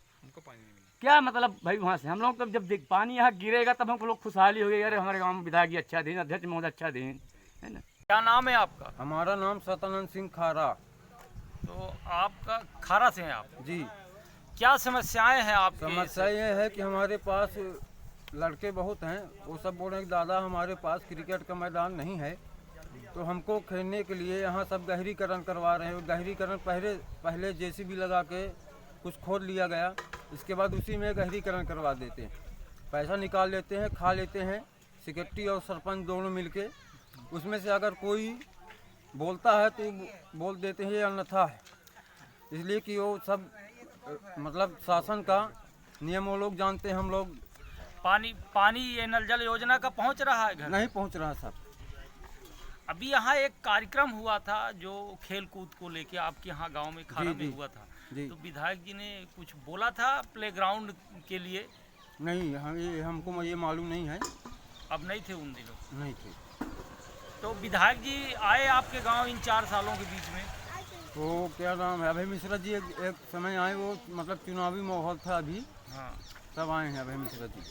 क्या मतलब भाई वहाँ से हम लोग तो जब पानी यहाँ गिरेगा तब हम लोग खुशहाली हो गई, अरे हमारे गाँव में विधायक जी अच्छा दिन, अध्यक्ष महोदय अच्छा दिन, है ना। क्या नाम है आपका? हमारा नाम सतानंद सिंह खारा। तो आपका खारा से हैं आप जी। क्या समस्याएं हैं आपकी? समस्या ये है कि हमारे पास लड़के बहुत हैं, वो सब बोल रहे हैं कि दादा हमारे पास क्रिकेट का मैदान नहीं है, तो हमको खेलने के लिए यहाँ सब गहरीकरण करवा रहे हैं। गहरीकरण पहले जेसीबी लगा के कुछ खोद लिया गया, इसके बाद उसी में गहरीकरण करवा देते हैं, पैसा निकाल लेते हैं, खा लेते हैं, सेक्रेटरी और सरपंच दोनों मिलके। उसमें से अगर कोई बोलता है तो बोल देते हैं ये अन्यथा है, इसलिए कि वो सब मतलब शासन का नियम वो लोग जानते हैं। हम लोग पानी ये नल जल योजना का पहुंच रहा है घर? नहीं पहुंच रहा साहब। अभी यहाँ एक कार्यक्रम हुआ था जो खेल कूद को लेके आपके यहाँ गांव में खारा में हुआ था, तो विधायक जी ने कुछ बोला था प्लेग्राउंड के लिए? नहीं, हमको ये मालूम नहीं है। अब नहीं थे उन दिनों? नहीं थे। तो विधायक जी आए आपके गांव इन 4 सालों के बीच में? वो क्या नाम है, अभय मिश्रा जी एक समय आए, वो मतलब चुनावी माहौल था अभी। हाँ, तब आए हैं अभय मिश्रा जी।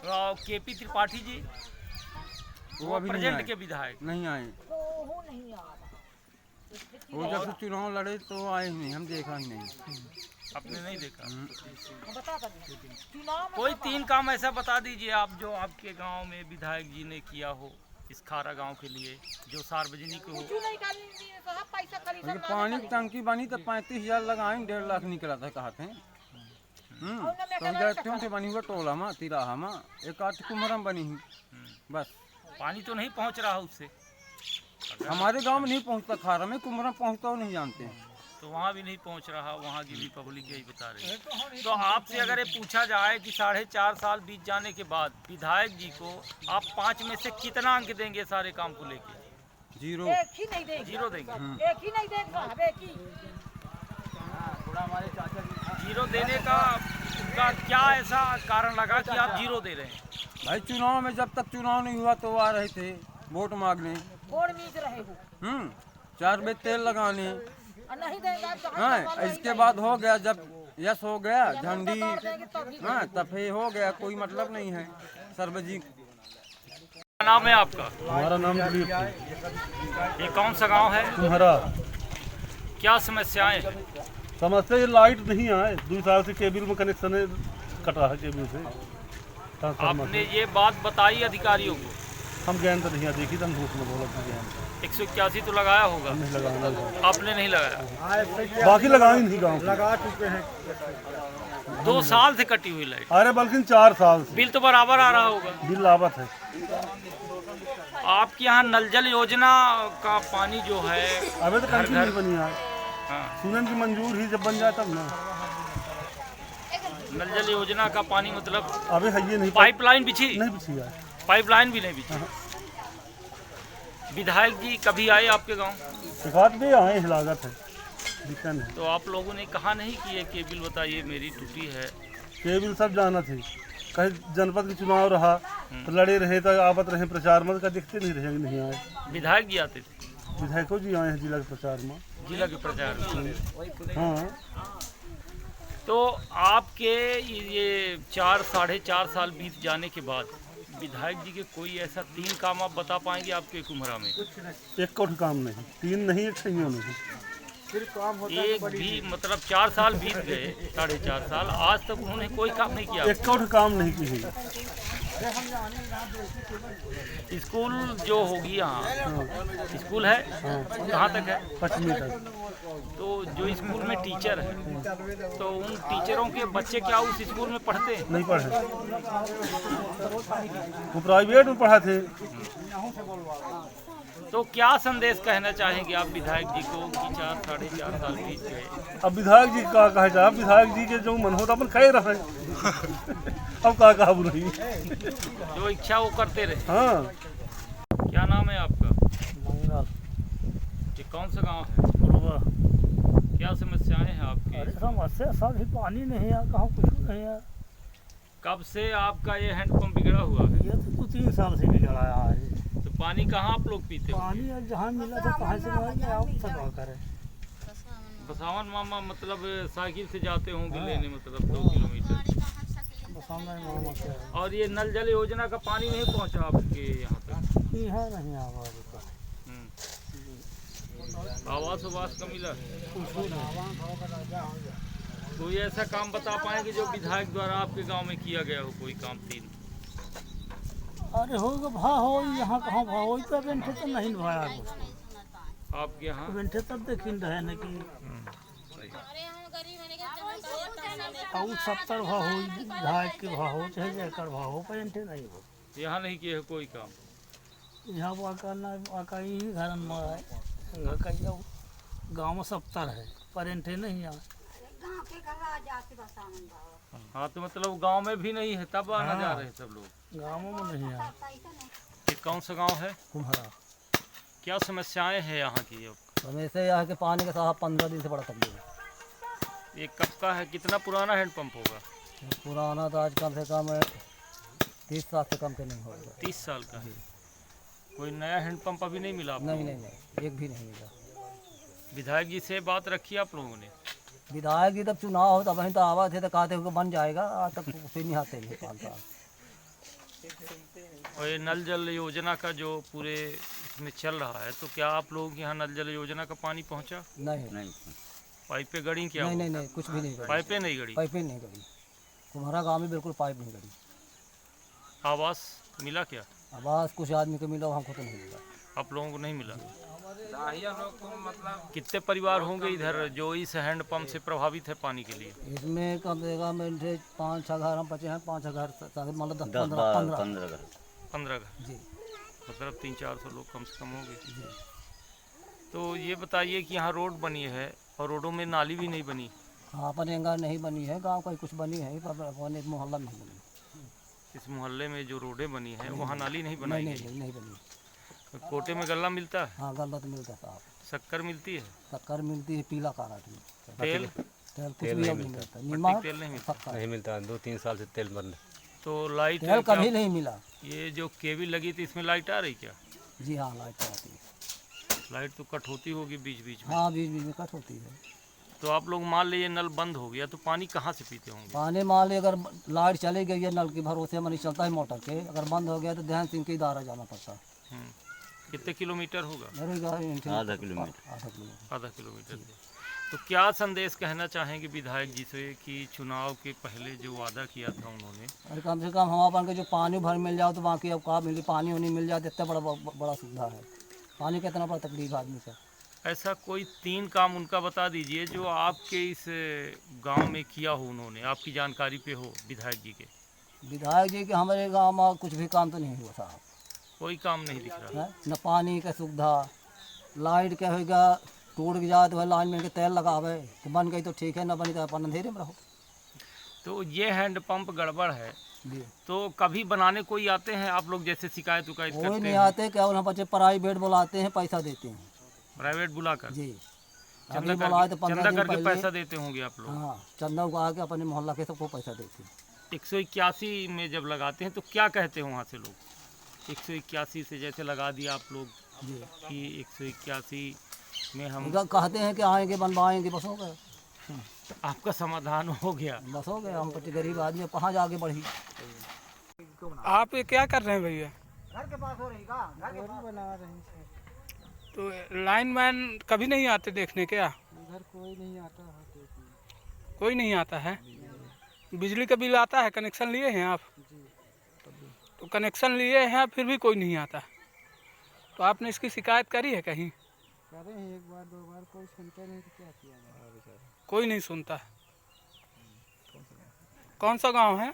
और केपी त्रिपाठी जी वो अभी प्रेजेंट के विधायक नहीं आए। वो जब से चुनाव लड़े तो आए ही नहीं, हम देखा ही नहीं। आपने नहीं देखा? कोई 3 काम ऐसा बता दीजिए आप जो आपके गांव में विधायक जी ने किया हो इस खारा गांव के लिए, जो सार्वजनिक हो। पानी की टंकी बनी तो 35,000 लगाए, 1.5 लाख निकला था कहते हैं। तो बनी हुआ टोला में तिराहा में एक 8 कुम्हरम बनी हुई, बस। पानी तो नहीं पहुंच रहा उससे? हमारे गांव में नहीं पहुंचता, खारा में कुम्हरम पहुंचता हो नहीं जानते हैं, तो वहाँ भी नहीं पहुंच रहा, वहाँ की भी पब्लिक यही बता रही है। तो आपसे अगर ये पूछा जाए कि 4.5 साल बीत जाने के बाद विधायक जी को आप 5 में से कितना अंक देंगे सारे काम को लेके? 0। 0 देंगे? एक ही नहीं देंगे, एक ही। 0 देने का उनका क्या ऐसा कारण लगा कि आप 0 दे रहे हैं? भाई चुनाव में जब तक चुनाव नहीं हुआ तो आ रहे थे वोट मांगने, वोट मीच रहे हो। 4 बजे तेल लगाने, नहीं देंगे। हाँ, इसके बाद हो गया जब यस हो गया झंडी, हाँ तब हो गया, कोई मतलब नहीं है। सर्वजीत क्या नाम है आपका? हमारा नाम दिलीप है। ये कौन सा गांव है? तुम्हारा। क्या समस्याएं हैं? समस्या ये लाइट नहीं आए, 2 साल से केबल में कनेक्शन कट रहा है, केबल से। आपने ये बात बताई अधिकारियों को? हम ज्ञान तो नहीं देखी, तो हम झूठ में बोला ज्ञान। 181 तो लगाया होगा? नहीं लगाया। आपने नहीं लगाया? बाकी लगाए नहीं, गाँव लगा चुके हैं। 2 साल से कटी हुई लाइट? अरे बल्कि 4 साल से। बिल तो बराबर आ रहा होगा? बिल लाभत है। आपके यहाँ नल जल योजना का पानी जो है अभी तो टंकी नहीं बनी है। हाँ। सुनन की मंजूर ही जब बन जाए तब ना। नल जल योजना का पानी मतलब अभी है ये नहीं। पाइपलाइन बिछी? नहीं बिछी है। पाइपलाइन भी नहीं बिछी। विधायक जी कभी आए आपके गांव? शिकायत भी आए हैं, लागत है, दिक्कत है। तो आप लोगों ने कहा नहीं कि ये केबल बताइए मेरी टूटी है? केबल सब जाना थी, कहीं जनपद के चुनाव रहा तो लड़े रहे, तो आवत रहे प्रचार में, का दिखते नहीं रहे, नहीं आए। विधायक जी आते थे? विधायकों जी आए हैं जिला के प्रचार में। जिला के प्रचार में? हाँ। तो आपके ये 4-4.5 साल बीत जाने के बाद विधायक जी के कोई ऐसा 3 काम आप बता पाएंगे आपके कुम्हरा में? एक कोई काम नहीं, 3 नहीं, एक सही नहीं, सिर्फ काम होता एक भी मतलब 4 साल बीत गए, 4.5 साल, आज तक उन्होंने कोई काम नहीं किया? एक कोई काम नहीं की। स्कूल जो होगी यहाँ, स्कूल है कहाँ तक है? 5वीं तक। तो जो स्कूल में टीचर है, तो उन टीचरों के बच्चे क्या उस स्कूल में पढ़ते हैं? नहीं पढ़े, वो प्राइवेट में पढ़ाते। तो क्या संदेश कहना चाहेंगे आप विधायक जी को कि 4-4.5 साल बीत गए? अब विधायक जी का कहे जाए, विधायक जी के जो मन होता अपन कह रहे हैं। अब का कहा नहीं, जो इच्छा वो करते रहे। हाँ। क्या नाम है आपका? मंगल। ये कौन सा गांव है? क्या समस्याएं हैं आपकी? अरे समस्या सब ही, पानी नहीं है, कहाँ कुछ नहीं है। कब से आपका ये हैंडपंप बिगड़ा हुआ है? ये तो 3 साल से बिगड़ा है। तो पानी कहाँ आप लोग पीते हो? पानी जहाँ मिला तो कहाँ से आप सब करें। बसावन मामा मतलब साइकिल से जाते होंगे लेने, मतलब 2 किलोमीटर। और ये नल जल योजना का पानी नहीं पहुँचा आपके यहाँ तक? नहीं आवाज आवास उवास का मिला? कोई ऐसा काम बता पाएंगे जो विधायक द्वारा आपके गांव में किया गया हो, कोई काम 3? अरे होगा भा हो, यहाँ कहाँ भा हो, तो बेंठे तो नहीं भाया आपके यहाँ बेंठे तब देखिन रहे न कि और 70 भा हो, विधायक के भा हो, चाहे जयकर भा हो, बेंठे नहीं हो। यहाँ नहीं किए कोई काम? यहाँ वाका ही घर में है, गाँव में 70 है, परेंठे नहीं है। हाँ तो मतलब गांव में भी नहीं है, तब आना जा रहे हैं सब लोग? गाँव में नहीं है। ये कौन सा गांव है? कुम्हारा। क्या समस्याएं हैं यहाँ की? हमेशा यहाँ के पानी का साहब 15 दिन से बड़ा तकलीफ है। ये कब का है? कितना पुराना हैंडपंप होगा? पुराना तो आज कम से कम 30 साल से कम के नहीं होगा। 30 साल का है। कोई नया हैंडपंप अभी नहीं मिला? नहीं, एक भी नहीं मिला। विधायक जी से बात रखी आप लोगों ने? विधायक जी तब चुनाव हो तब वहीं तो आवा थे, तो कहते हुए बन जाएगा, आज तक फिर नहीं आते हैं 5 साल। और ये नल जल योजना का जो पूरे इसमें चल रहा है, तो क्या आप लोगों के यहाँ नल जल योजना का पानी पहुँचा? नहीं। पाइपें गड़ी क्या? नहीं, कुछ भी नहीं गड़ी। पाइपें नहीं गड़ी? पाइपें नहीं गड़ी। तुम्हारा गाँव में बिल्कुल पाइप नहीं गड़ी। आवास मिला क्या? आवास कुछ आदमी को मिला, हमको तो नहीं मिला। आप लोगों को नहीं मिला? मतलब कितने परिवार होंगे इधर जो इस हैंडपंप से प्रभावित है पानी के लिए? इसमें कम से कम 5-6 घर हम बचे हैं, 5 घर मतलब 15 घर जी, मतलब 300-400 लोग कम से कम होंगे। तो ये बताइए कि यहाँ रोड बनी है और रोडों में नाली भी नहीं बनी? हाँ, अपने अंगार नहीं बनी है, गांव का कुछ बनी है, पर अपने मोहल्ला में नहीं बनी। इस मोहल्ले में जो रोडें बनी है वहाँ नाली नहीं बनाई गई? नहीं बनी। कोटे में गल्ला मिलता है? हाँ, गल्ला तो मिलता है साहब। शक्कर मिलती है? शक्कर मिलती है, पीला काला तेल? कुछ भी नहीं मिलता। नीमक तेल नहीं मिलता। 2-3 साल से तेल बंद। तो लाइट तेल कभी नहीं मिला। ये जो केबल लगी थी इसमें लाइट आ रही क्या? जी हाँ, लाइट आती है। लाइट तो कट होती होगी बीच बीच में? हाँ, बीच बीच में कट होती है। तो आप लोग मान लीजिए नल बंद हो गया तो पानी कहाँ से पीते होंगे? पानी मान लीजिए अगर लाइट चली गई है, नल के भरोसे में नहीं चलता है मोटर के, अगर बंद हो गया तो ध्यान सिंह के इदारा जाना पड़ता है। कितने किलोमीटर होगा? आधा किलोमीटर। तो क्या संदेश कहना चाहेंगे विधायक जी से कि चुनाव के पहले जो वादा किया था उन्होंने? अरे कम से कम हम अपन के जो पानी भर मिल जाओ तो बाकी अब कहाँ मिली, पानी होनी मिल जाए तो इतना बड़ा सुविधा है। पानी का इतना बड़ा तकलीफ आदमी का। ऐसा कोई 3 काम उनका बता दीजिए जो आपके इस गांव में किया हो उन्होंने, आपकी जानकारी पे हो विधायक जी के। विधायक जी के हमारे गांव में कुछ भी काम तो नहीं हुआ साहब। कोई काम नहीं दिख रहा? न पानी का सुविधा, लाइट क्या होगा, टूट जाए तो लाइन में के तेल लगावे तो बन गई तो ठीक है, न बनी तो अपन अंधेरे में रहो। तो ये हैंडपंप गड़बड़ है तो कभी बनाने कोई आते हैं आप लोग जैसे शिकायत उकायत करते हैं? कोई नहीं आते, केवल हम बच्चे प्राइवेट बुलाते हैं, पैसा देते हैं। प्राइवेट बुलाकर? जी, चंदा करके पैसा देते होंगे आप लोग? हाँ, चंदा उगा के अपने मोहल्ला के सबको पैसा देते हैं। 181 में जब लगाते हैं तो क्या कहते हैं वहाँ से लोग? 181 से जैसे लगा दिया आप लोग कि 181 में हम कहते हैं कि आएंगे बनवाएंगे, बस हो गए। आपका समाधान हो गया? बस हो गया। हम बच्चे गरीब आदमी कहाँ जाके बढ़ी। आप ये क्या कर रहे हैं भैया? घर के पास हो रही का, घर के पास बना रहे हैं। तो लाइनमैन कभी नहीं आते देखने क्या? इधर कोई नहीं आता है। कोई नहीं आता है? बिजली का बिल आता है? कनेक्शन लिए हैं आप? तो कनेक्शन लिए हैं फिर भी कोई नहीं आता, तो आपने इसकी शिकायत करी है कहीं? करे हैं 1 बार 2 बार, कोई सुनते नहीं तो क्या किया जाए। कोई नहीं सुनता। कौन सा गांव है?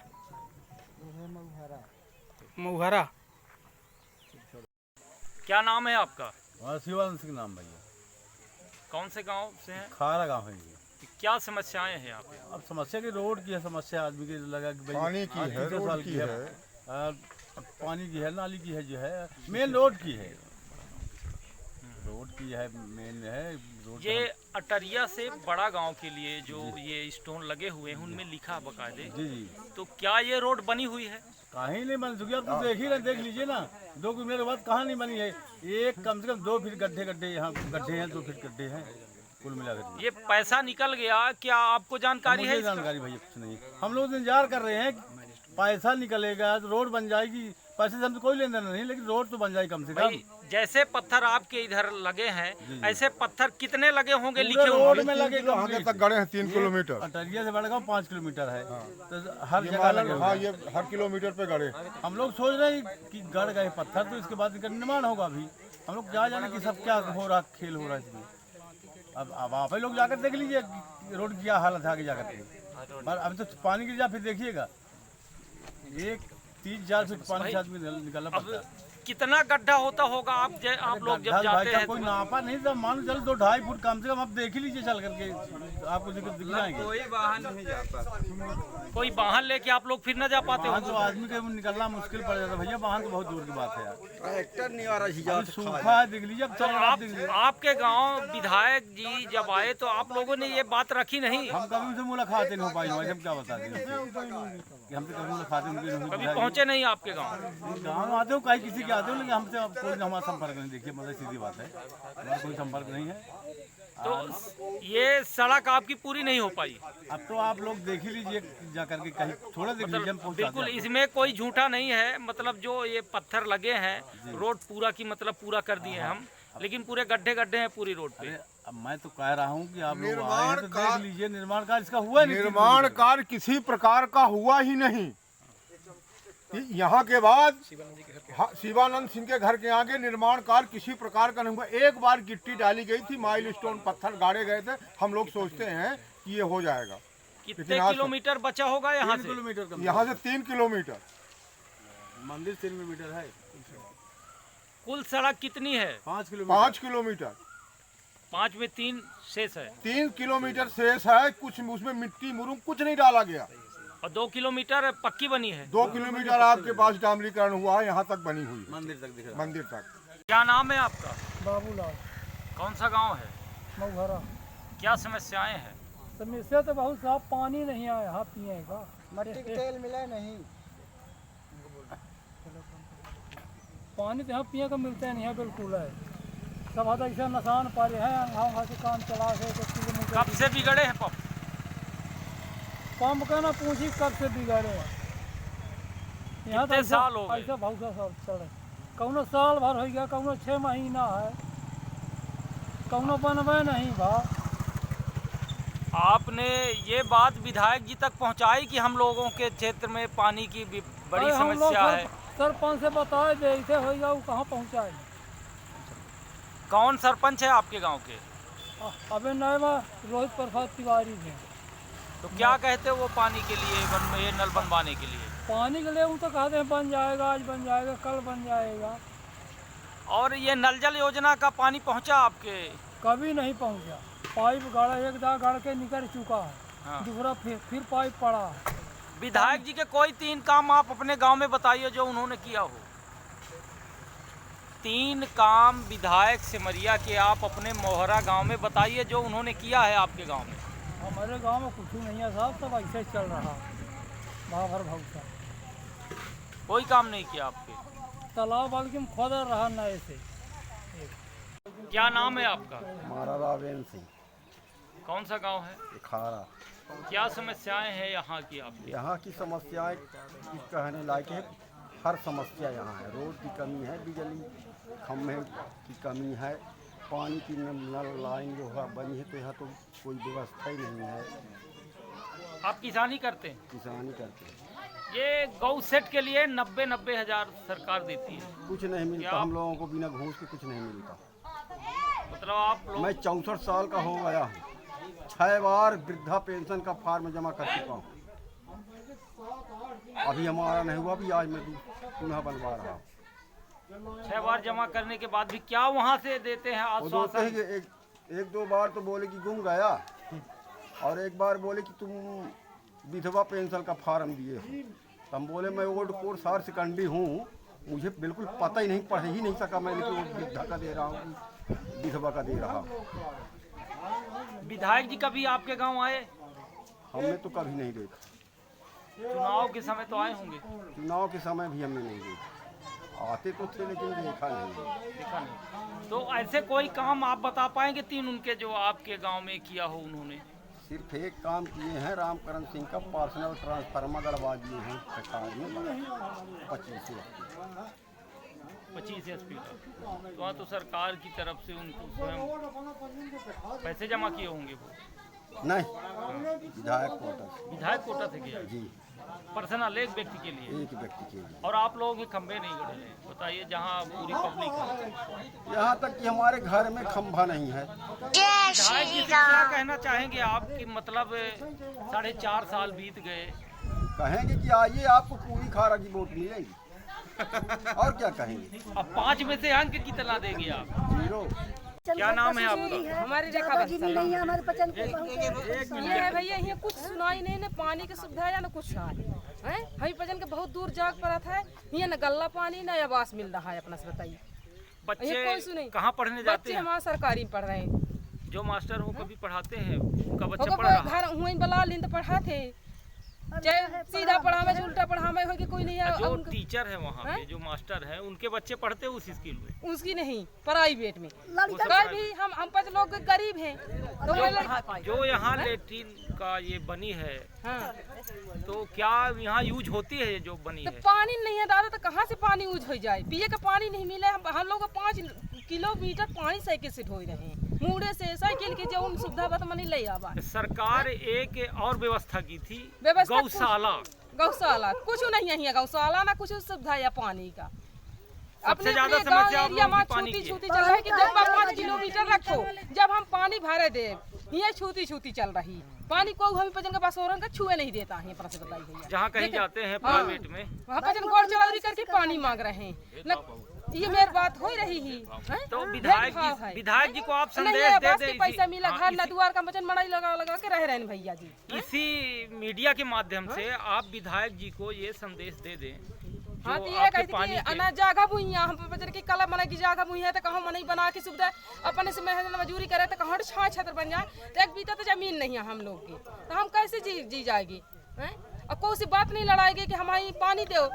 मऊहरा। क्या नाम है आपका? शिवानंद सिंह नाम भैया। कौन से गांव से हैं? खारा गांव है जी। क्या समस्याएं हैं यहाँ पे? अब समस्या की रोड की है, समस्या आदमी की लगा कि पानी की है, रोड की है, पानी की है, नाली की है, जो है मेन रोड की है, रोड की है, मेन है रोड। ये अटरिया से बड़ा गांव के लिए जो ये स्टोन लगे हुए हैं उनमें लिखा बकायदे। जी जी। तो क्या ये रोड बनी हुई है? कहीं नहीं बन चुकी, अब तो देख ही रहे, देख लीजिए ना, 2 किलोमीटर बाद कहाँ नहीं बनी है। एक कम से कम 2 फीट गड्ढे यहाँ गड्ढे हैं, 2 फीट गड्ढे हैं कुल मिलाकर। ये पैसा निकल गया, क्या आपको जानकारी है? जानकारी भैया कुछ नहीं, हम लोग इंतजार कर रहे हैं, पैसा निकलेगा तो रोड बन जाएगी। पैसे से हम तो कोई लेन देन नहीं, लेकिन रोड तो बन जाए कम से कम। जैसे पत्थर आपके इधर लगे हैं, ऐसे पत्थर कितने लगे होंगे? लिखे रोड में लगे आगे तक गड़े हैं 3 किलोमीटर। अटरिया से बढ़ 5 किलोमीटर है, तो हर ये जगह लगे। हाँ, ये हर किलोमीटर पे गड़े। हम लोग सोच रहे हैं कि गड़ गए पत्थर, तो इसके बाद इनका निर्माण होगा। अभी हम लोग क्या जाने कि सब क्या हो रहा, खेल हो रहा है इसमें। अब आप ही लोग जाकर देख लीजिए रोड की क्या हालत है आगे जाकर के। पर अभी तो पानी गिर जा, फिर देखिएगा 3-4 फीट पानी से आदमी निकलना पड़ता है। कितना गड्ढा होता होगा आप लोग जब जाते हैं? कोई नापा नहीं था, मान चल 2-2.5 फुट कम से कम। आप देख ही लीजिए चल करके, आपको दिख जाएंगे। कोई वाहन नहीं जाता, कोई वाहन लेके आप लोग फिर न जा पाते हो? तो आदमी के निकलना मुश्किल पड़ जाता भैया, वाहन तो बहुत दूर की बात है यार। ट्रैक्टर नहीं आ रहा, सूखा है, देख लीजिए। अब चल आपके गांव विधायक जी जब आए तो आप लोगों ने ये बात रखी नहीं? हम कभी उनसे मुलाकात नहीं हो पाई, हम क्या बता दें कि हमसे कभी मुलाकात नहीं, कभी पहुंचे नहीं आपके गाँव? गाँव आते हो, कहीं किसी के आते हो, लेकिन हमसे अब कोई हमारा संपर्क नहीं। देखिए मतलब सीधी बात है, हमारा कोई संपर्क नहीं है। तो ये सड़क आपकी पूरी नहीं हो पाई? अब तो आप लोग देख ही लीजिए जाकर के, कहीं थोड़ा देख लीजिए, हम पहुंचा बिल्कुल इसमें कोई झूठा नहीं है। मतलब जो ये पत्थर लगे हैं, रोड पूरा की मतलब पूरा कर दिए हम, लेकिन पूरे गड्ढे गड्ढे हैं पूरी रोड पे। अब मैं तो कह रहा हूँ कि आप लोग आए हैं तो देख लीजिए, निर्माण कार्य इसका हुआ नहीं। निर्माण कार्य किसी प्रकार का हुआ ही नहीं। यहाँ के बाद शिवानंद सिंह के घर के आगे निर्माण कार्य किसी प्रकार का नहीं हुआ। एक बार गिट्टी डाली गई थी, माइलस्टोन पत्थर गाड़े गए थे। हम लोग सोचते हैं कि ये हो जाएगा। कितने किलोमीटर बचा होगा यहाँ से? यहाँ से 3 किलोमीटर, मंदिर 3 किलोमीटर है। कुल सड़क कितनी है? 5 किलोमीटर। 5 में 3 शेष है। 3 किलोमीटर शेष है, कुछ उसमें मिट्टी मुरुम कुछ नहीं डाला गया। और 2 किलोमीटर पक्की बनी है। 2 किलोमीटर आपके पास डामरीकरण हुआ है, यहाँ तक बनी हुई है, मंदिर तक दिख रहा है। मंदिर तक। क्या नाम है आपका? बाबूलाल। कौन सा गांव है? मऊघरा। क्या समस्याएं हैं? समस्या तो बहुत साफ पानी नहीं आया, यहाँ पिए का मट्टी के तेल मिला नहीं, पानी तो यहाँ पिए का मिलता नहीं है, बिल्कुल है। सब हद ऐसा नसान पारे हैं, गाँव से काम चला से। कब से बिगड़े हैं पंप? पंप का ना पूछी कब से बिगड़े हैं। यहाँ कितने साल हो गए? ऐसा बहुत सा साल चले, कौनो साल भर हो गया, कौनो 6 महीना है, कौनो बनवे नहीं भा। आपने ये बात विधायक जी तक पहुंचाई कि हम लोगों के क्षेत्र में पानी की बड़ी समस्या है? सरपंच से बताए दे, इसे होगा वो कहाँ पहुँचाए। कौन सरपंच है आपके गांव के? अबे नए रोहित प्रसाद तिवारी थे। तो क्या कहते वो पानी के लिए, ये नल बनवाने के लिए? पानी के लिए वो तो कहते हैं बन जाएगा, आज बन जाएगा, कल बन जाएगा। और ये नल जल योजना का पानी पहुंचा आपके? कभी नहीं पहुंचा। पाइप गाड़ा एक दाग गाड़ के निकल चुका है। हाँ। दूसरा फिर पाइप पड़ा है। विधायक जी के कोई 3 काम आप अपने गांव में बताइए जो उन्होंने किया हो। 3 काम विधायक सिमरिया के आप अपने मोहरा गांव में बताइए जो उन्होंने किया है आपके गांव में। हमारे गांव में कुछ नहीं है साहब, सब ऐसे चल रहा भाभर भौसा। कोई काम नहीं किया आपके? तालाब बल्कि खोद रहा नए से। क्या नाम है आपका? हमारा रावेन सिंह। कौन सा गांव है? खारा। क्या समस्याएं हैं यहाँ की आपकी? यहाँ की समस्याएं कहने लायक है। हर समस्या यहाँ है। रोड की कमी है, बिजली खम्भे की कमी है, पानी की नल लाइन जो है बनी है, तो यहाँ तो कोई व्यवस्था ही नहीं है। आप किसानी करते हैं? किसानी करते हैं। ये गौ सेट के लिए 90-90 हज़ार सरकार देती है, कुछ नहीं मिलता हम लोगों को, बिना घूस के कुछ नहीं मिलता। मतलब आप लोग? मैं 64 साल का हो गया हूँ, 6 बार वृद्धा पेंशन का फॉर्म जमा कर चुका हूँ, अभी हमारा नहीं हुआ, अभी आज मैं पुनः बनवा रहा हूँ। 6 बार जमा करने के बाद भी क्या वहाँ से देते हैं आश्वासन? एक दो बार तो बोले कि गुम गया, और एक बार बोले कि तुम विधवा पेंशन का फॉर्म दिए हो। हम बोले मैं ओल्ड कोर्स हायर सेकेंडरी हूँ, मुझे बिल्कुल पता ही नहीं, पढ़ ही नहीं सका मैं कि वो वृद्धा का दे रहा हूँ, विधवा का दे रहा हूँ। विधायक जी कभी आपके गांव आए? हमने तो कभी नहीं देखा। चुनाव के समय तो आए होंगे। चुनाव के समय भी हमने नहीं देखा। आते तो थे लेकिन देखा नहीं। तो ऐसे कोई काम आप बता पाएंगे 3 उनके जो आपके गांव में किया हो उन्होंने? सिर्फ एक काम किए हैं, रामकरण सिंह का पर्सनल ट्रांसफार्मर गड़वा दिए हैं सरकार में 25 एसपी का। तो वहाँ तो सरकार की तरफ से उनको स्वयं पैसे जमा किए होंगे वो? नहीं, विधायक कोटा से किया जी, पर्सनल एक व्यक्ति के लिए। एक व्यक्ति के लिए। और आप लोगों के खंभे नहीं गड़े हैं, बताइए, जहाँ पूरी पब्लिक है। यहाँ तक कि हमारे घर में खंभा नहीं है। विधायक जी से क्या कहना चाहेंगे आप कि मतलब 4.5 साल बीत गए? कहेंगे कि आइए आपको पूरी खारा की वोट मिलेगी। और क्या कहेंगे? अब 5 में से अंक कितना देंगे आप? 0। क्या नाम है आपका? हमारी रेखा नहीं है, हमारे पचन के ये है भैया, यहाँ कुछ सुनाई नहीं, न पानी की सुविधा है न कुछ है। हई पचन के बहुत दूर जाग पड़ा था, यहाँ न गल्ला पानी न आवास मिल रहा है। अपना से बताइए, बच्चे कहाँ पढ़ने जाते हैं? हमारे सरकारी में पढ़ रहे हैं। जो मास्टर हो कभी पढ़ाते हैं, उनका बच्चा पढ़ रहा है? घर हुई बला लिंद पढ़ाते, चाहे सीधा पढ़ा में उल्टा पढ़ा में हो कि कोई नहीं है। जो टीचर है वहाँ पे, जो मास्टर है, उनके बच्चे पढ़ते हैं उस स्कूल में? उसकी नहीं, प्राइवेट में। भी हम 5 लोग गरीब हैं। तो जो यहाँ लेट्रिन का ये बनी है, तो क्या यहाँ यूज होती है जो बनी तो है? पानी नहीं है दादा, तो कहाँ से पानी यूज हो जाए? पिए का पानी नहीं मिले। हम लोग 5 किलोमीटर पानी साइकिल से ढोई रहे हैं, मुड़े से साइकिल के जो उन सुविधा बतमनी ले आवा। सरकार एक और व्यवस्था की थी, गौशाला कुछ नहीं है, गौशाला ना कुछ सुविधा है पानी का। सबसे ज्यादा समस्या एरिया में छूती चल रहा है कि जब 5 किलोमीटर रखो, जब हम पानी भरे दे, ये छूती चल रही। पानी को हम पचन के पास औरन का छुए नहीं देता है। पर से बताइए भैया, जहाँ कहीं जाते हैं प्राइवेट में, वहाँ पचन गोड़ चलावरी करके पानी मांग रहे हैं। ये मेरी बात हो रही है। तो विधायक जी को आप संदेश दे दें, पैसा मिला, घर न द्वार का वचन मड़ाई लगा के रह रहे हैं भैया जी। इसी मीडिया के माध्यम से आप विधायक जी को ये संदेश दे दें। हाँ, तो ये कहती कि अना जागा बुइया हम बचर की कला मना की जागा बुइया तो कहाँ मना बना के सुविधा अपने से मेहनत मजदूरी करे तो कहाँ छात्र बन जाए। तो एक बीता तो जमीन नहीं है हम लोग की, तो हम कैसे जी जाएगी? और कोई सी बात नहीं लड़ाएगी कि हमारी पानी दो।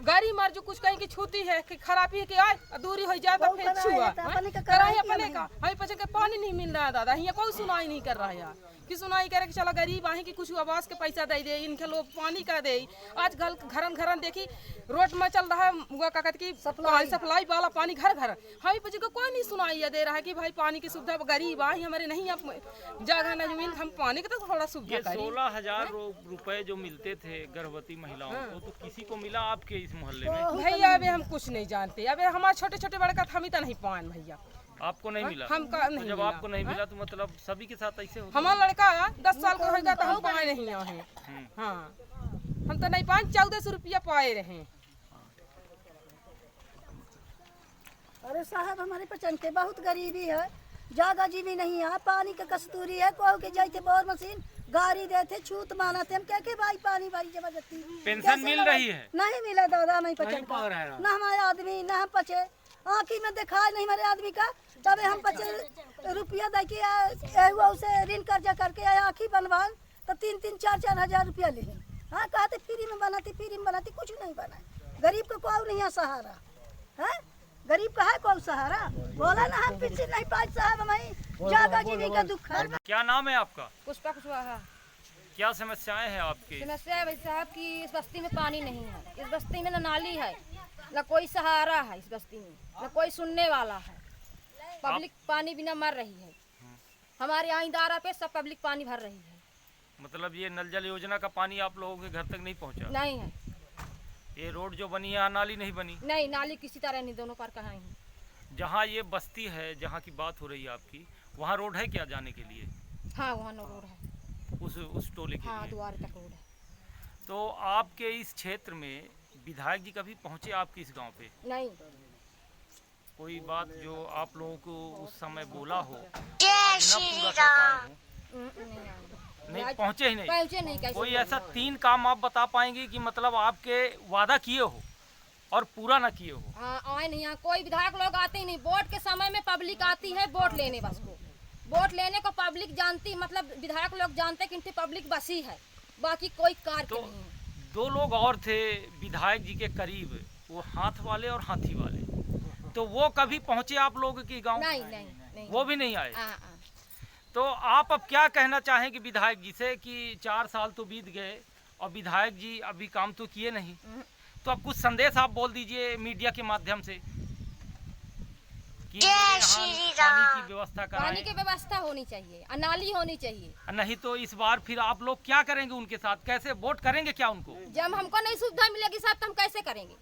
गाड़ी मार जो कुछ कहीं की छूती है कि खराबी है कि आए अधूरी हो जाए तो फिर छुआ कराही अपने का हमें पचे के पानी नहीं मिल रहा है दादा। यहाँ कोई सुनाई नहीं कर रहा है यार, कि सुनाई करे कि चलो गरीब आही कि कुछ आवास के पैसा दे दे, इनके लोग पानी का दे। आज घरन देखी रोड में चल रहा है का कहते की सप्लाई वाला पानी घर हमें पचे को कोई नहीं सुनाई दे रहा है कि भाई पानी की सुविधा गरीब आही हमारे नहीं जगह न जमीन, हम पानी का तो थोड़ा सुविधा। 16,000 रुपए जो मिलते थे गर्भवती महिलाओं को, तो किसी को मिला आपके इस मोहल्ले में? भैया अभी हम कुछ नहीं जानते, अभी हमारे छोटे बड़े हम ही तो नहीं पान भैया। आपको नहीं मिला? हम का नहीं। जब आपको नहीं मिला तो मतलब सभी के साथ ऐसे होता? हमारा लड़का 10 साल का होगा तो हम पाए नहीं है। हाँ, हम तो नहीं पाए, 1400 रुपया पाए रहे। अरे साहब हमारे पचन के बहुत गरीबी है, जागा जी भी नहीं है, पानी का कस्तूरी है, को के जाते बोर मशीन गाड़ी देते छूत मानते हम क्या के भाई पानी भाई जबरदस्ती। पेंशन मिल रही है? नहीं मिला दादा, नहीं पचन ना हमारे आदमी ना हम पचे आँखी में दिखाए नहीं हमारे आदमी का। तब हम 25 रुपया दे के उसे ऋण कर्जा करके आँखी बनवान तो 3-3, 4-4 हजार रुपया ले। हाँ, कहते फ्री में बनाती कुछ नहीं बनाए। गरीब का कोई नहीं है सहारा है, गरीब का है कोई सहारा? बोला ना हम पीछे नहीं पाए साहब, हमारी जागा जीवी का दुख है। क्या नाम है आपका? पुष्पा कुशवाहा। क्या समस्याएं हैं आपकी? समस्या है भाई साहब की इस बस्ती में पानी नहीं है, इस बस्ती में न नाली है, न कोई सहारा है, इस बस्ती में न कोई सुनने वाला है। पब्लिक पानी बिना मर रही है। हमारे यहाँ इंदारा पे सब पब्लिक पानी भर रही है। मतलब ये नल जल योजना का पानी आप लोगों के घर तक नहीं पहुँचा? नहीं है। ये रोड जो बनी है, नाली नहीं बनी? नहीं, नाली किसी तरह नहीं, दोनों पार कहाँ है। जहाँ ये बस्ती है, जहाँ की बात हो रही है आपकी, वहाँ रोड है क्या जाने के लिए? हाँ, वहाँ रोड है, उस टोले के हाँ, लिए? द्वार तक रोड है। तो आपके इस क्षेत्र में विधायक जी कभी पहुँचे आपके इस गांव पे? नहीं। कोई बात जो आप लोगों को उस समय बोला हो, नहीं पहुँचे ही नहीं? कोई ऐसा 3 काम आप बता पाएंगे कि मतलब आपके वादा किए हो और पूरा ना किए हो? हाँ, आए नहीं, यहाँ कोई विधायक लोग आते ही नहीं। वोट के समय में पब्लिक आती है वोट लेने बस को, वोट लेने को पब्लिक जानती, मतलब विधायक लोग जानते कि इनकी पब्लिक बसी है, बाकी कोई कार्य तो नहीं है। 2 लोग और थे विधायक जी के करीब, वो हाथ वाले और हाथी वाले, तो वो कभी पहुंचे आप लोगों के गांव? नहीं। वो भी नहीं आए। तो आप अब क्या कहना चाहेंगे विधायक जी से कि 4 साल तो बीत गए और विधायक जी अभी काम तो किए नहीं, तो अब कुछ संदेश आप बोल दीजिए मीडिया के माध्यम से कि पानी की व्यवस्था कराएं। पानी की व्यवस्था होनी चाहिए, नाली होनी चाहिए। नहीं तो इस बार फिर आप लोग क्या करेंगे उनके साथ, कैसे वोट करेंगे क्या उनको? जब हमको नहीं सुविधा मिलेगी साहब तो हम कैसे करेंगे?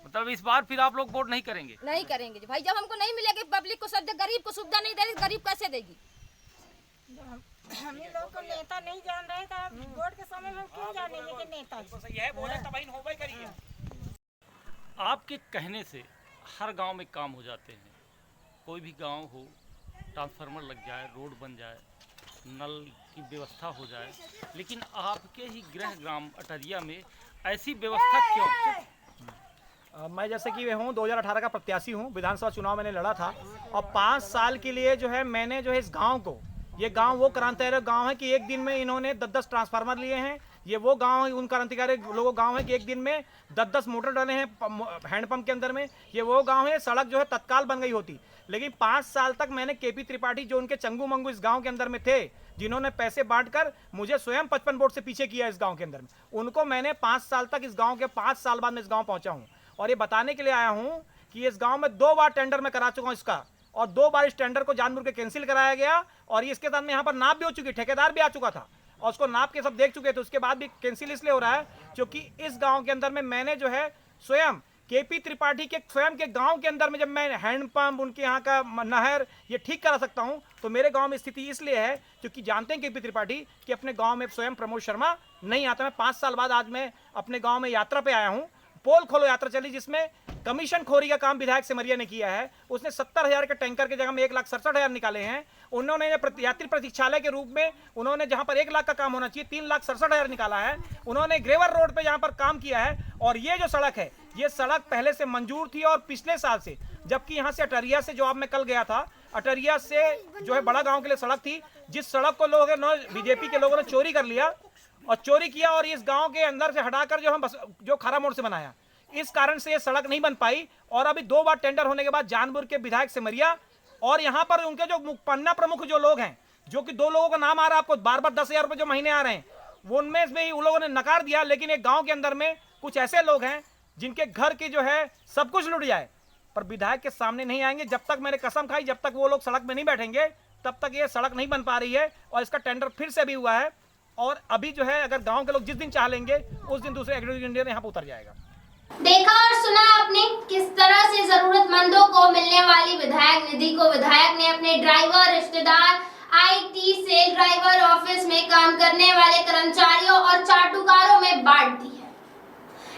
मतलब इस बार फिर आप लोग वोट नहीं करेंगे? नहीं करेंगे भाई, जब हमको नहीं मिलेगी पब्लिक को, सब गरीब को सुविधा नहीं देगी, गरीब कैसे देगी? हम लोग को नेता नहीं जान रहे थे, वोट के समय में क्यों जानेंगे कि नेता आपके कहने से हर गांव में काम हो जाते हैं, कोई भी गांव हो, ट्रांसफार्मर लग जाए, रोड बन जाए, नल की व्यवस्था हो जाए, लेकिन आपके ही गृह ग्राम अटरिया में ऐसी व्यवस्था क्यों? मैं जैसे कि हूँ 2018 का प्रत्याशी हूँ, विधानसभा चुनाव मैंने लड़ा था और 5 साल के लिए जो है मैंने जो है इस गांव को, ये गांव वो क्रांतिकारी गांव है कि एक दिन में इन्होंने 10-10 ट्रांसफार्मर लिए हैं। ये वो गांव है, उन क्रांतिकारी लोगों गांव है कि एक दिन में 10-10 मोटर डाले हैं हैंडपंप के अंदर में। ये वो गांव है, सड़क जो है तत्काल बन गई होती, लेकिन 5 साल तक मैंने केपी त्रिपाठी जो उनके चंगू मंगू इस गांव के अंदर में थे, जिन्होंने पैसे बांटकर मुझे स्वयं 55 वोट से पीछे किया इस गांव के अंदर में, उनको मैंने 5 साल तक इस गांव के 5 साल बाद मैं इस गांव पहुंचा हूं और ये बताने के लिए आया हूं कि इस गांव में 2 बार टेंडर में करा चुका हूं इसका, और 2 बार इस टेंडर को जानबूझ के कैंसिल कराया गया और इसके साथ में यहाँ पर नाप भी हो चुकी, ठेकेदार भी आ चुका था और उसको नाप के सब देख चुके थे, उसके बाद भी कैंसिल इसलिए हो रहा है क्योंकि इस गांव के अंदर में मैंने जो है स्वयं केपी त्रिपाठी के स्वयं के गांव के अंदर में जब मैं हैंडपंप, उनके यहाँ का नहर ये ठीक करा सकता हूं, तो मेरे गांव में स्थिति इसलिए है क्योंकि जानते हैं केपी त्रिपाठी कि अपने गांव में स्वयं प्रमोद शर्मा नहीं आता। मैं 5 साल बाद आज मैं अपने गांव में यात्रा पे आया हूं, पोल खोलो यात्रा चली, जिसमें कमीशन खोरी का काम विधायक सेमरिया ने किया है। उसने 70,000 के टैंकर की जगह में 1,67,000 निकाले हैं। उन्होंने यात्री प्रतीक्षालय के रूप में उन्होंने जहां पर 1 लाख का काम होना चाहिए 3,67,000 निकाला है। उन्होंने ग्रेवर रोड पे जहां पर काम किया है और ये जो सड़क है, ये सड़क पहले से मंजूर थी और पिछले साल से, जबकि यहाँ से अटरिया से जो अब मैं कल गया था, अटरिया से जो है बड़ा गाँव के लिए सड़क थी, जिस सड़क को लोगों बीजेपी के लोगों ने चोरी कर लिया और चोरी किया और इस गांव के अंदर से हटाकर जो खरा मोड़ से बनाया, इस कारण से ये सड़क नहीं बन पाई। और अभी 2 बार टेंडर होने के बाद जानबूझ के विधायक सेमरिया और यहाँ पर उनके जो पन्ना प्रमुख जो लोग हैं, जो कि 2 लोगों का नाम आ रहा है आपको, बार 10,000 रुपये जो महीने आ रहे हैं, वो उनमें भी उन लोगों ने नकार दिया। लेकिन एक गाँव के अंदर में कुछ ऐसे लोग हैं जिनके घर की जो है सब कुछ लुट जाए पर विधायक के सामने नहीं आएंगे। जब तक मैंने कसम खाई, जब तक वो लोग सड़क में नहीं बैठेंगे तब तक ये सड़क नहीं बन पा रही है और इसका टेंडर फिर से भी हुआ है और अभी जो है अगर गांव के लोग जिस दिन चाह लेंगे उस दिन दूसरे एग्रीकल्चर इंजीनियर यहाँ पर उतर जाएगा। देखा और सुना आपने किस तरह से जरूरतमंदों को मिलने वाली विधायक निधि को विधायक ने अपने ड्राइवर, रिश्तेदार, आईटी सेल, ड्राइवर, ऑफिस में काम करने वाले कर्मचारियों और चाटुकारों में बांट दी है।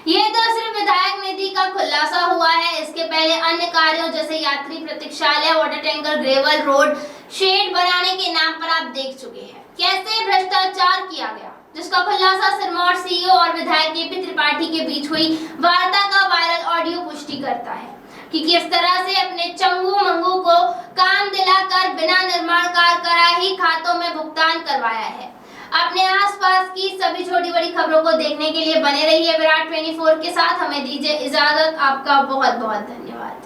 ये तो सिर्फ विधायक निधि का खुलासा हुआ है, इसके पहले अन्य कार्यों जैसे यात्री प्रतीक्षालय, water tanker, gravel road, shed बनाने के नाम पर आप देख चुके हैं कैसे भ्रष्टाचार किया गया, जिसका खुलासा सिरमौर सीईओ और विधायक केपी त्रिपाठी के बीच हुई वार्ता का वायरल ऑडियो पुष्टि करता है कि किस तरह से अपने चंगू मंगू को काम दिलाकर बिना निर्माण कार्य कराए ही खातों में भुगतान करवाया है। अपने आसपास की सभी छोटी बड़ी खबरों को देखने के लिए बने रहिए विराट 24 के साथ। हमें दीजिए इजाजत। आपका बहुत बहुत धन्यवाद।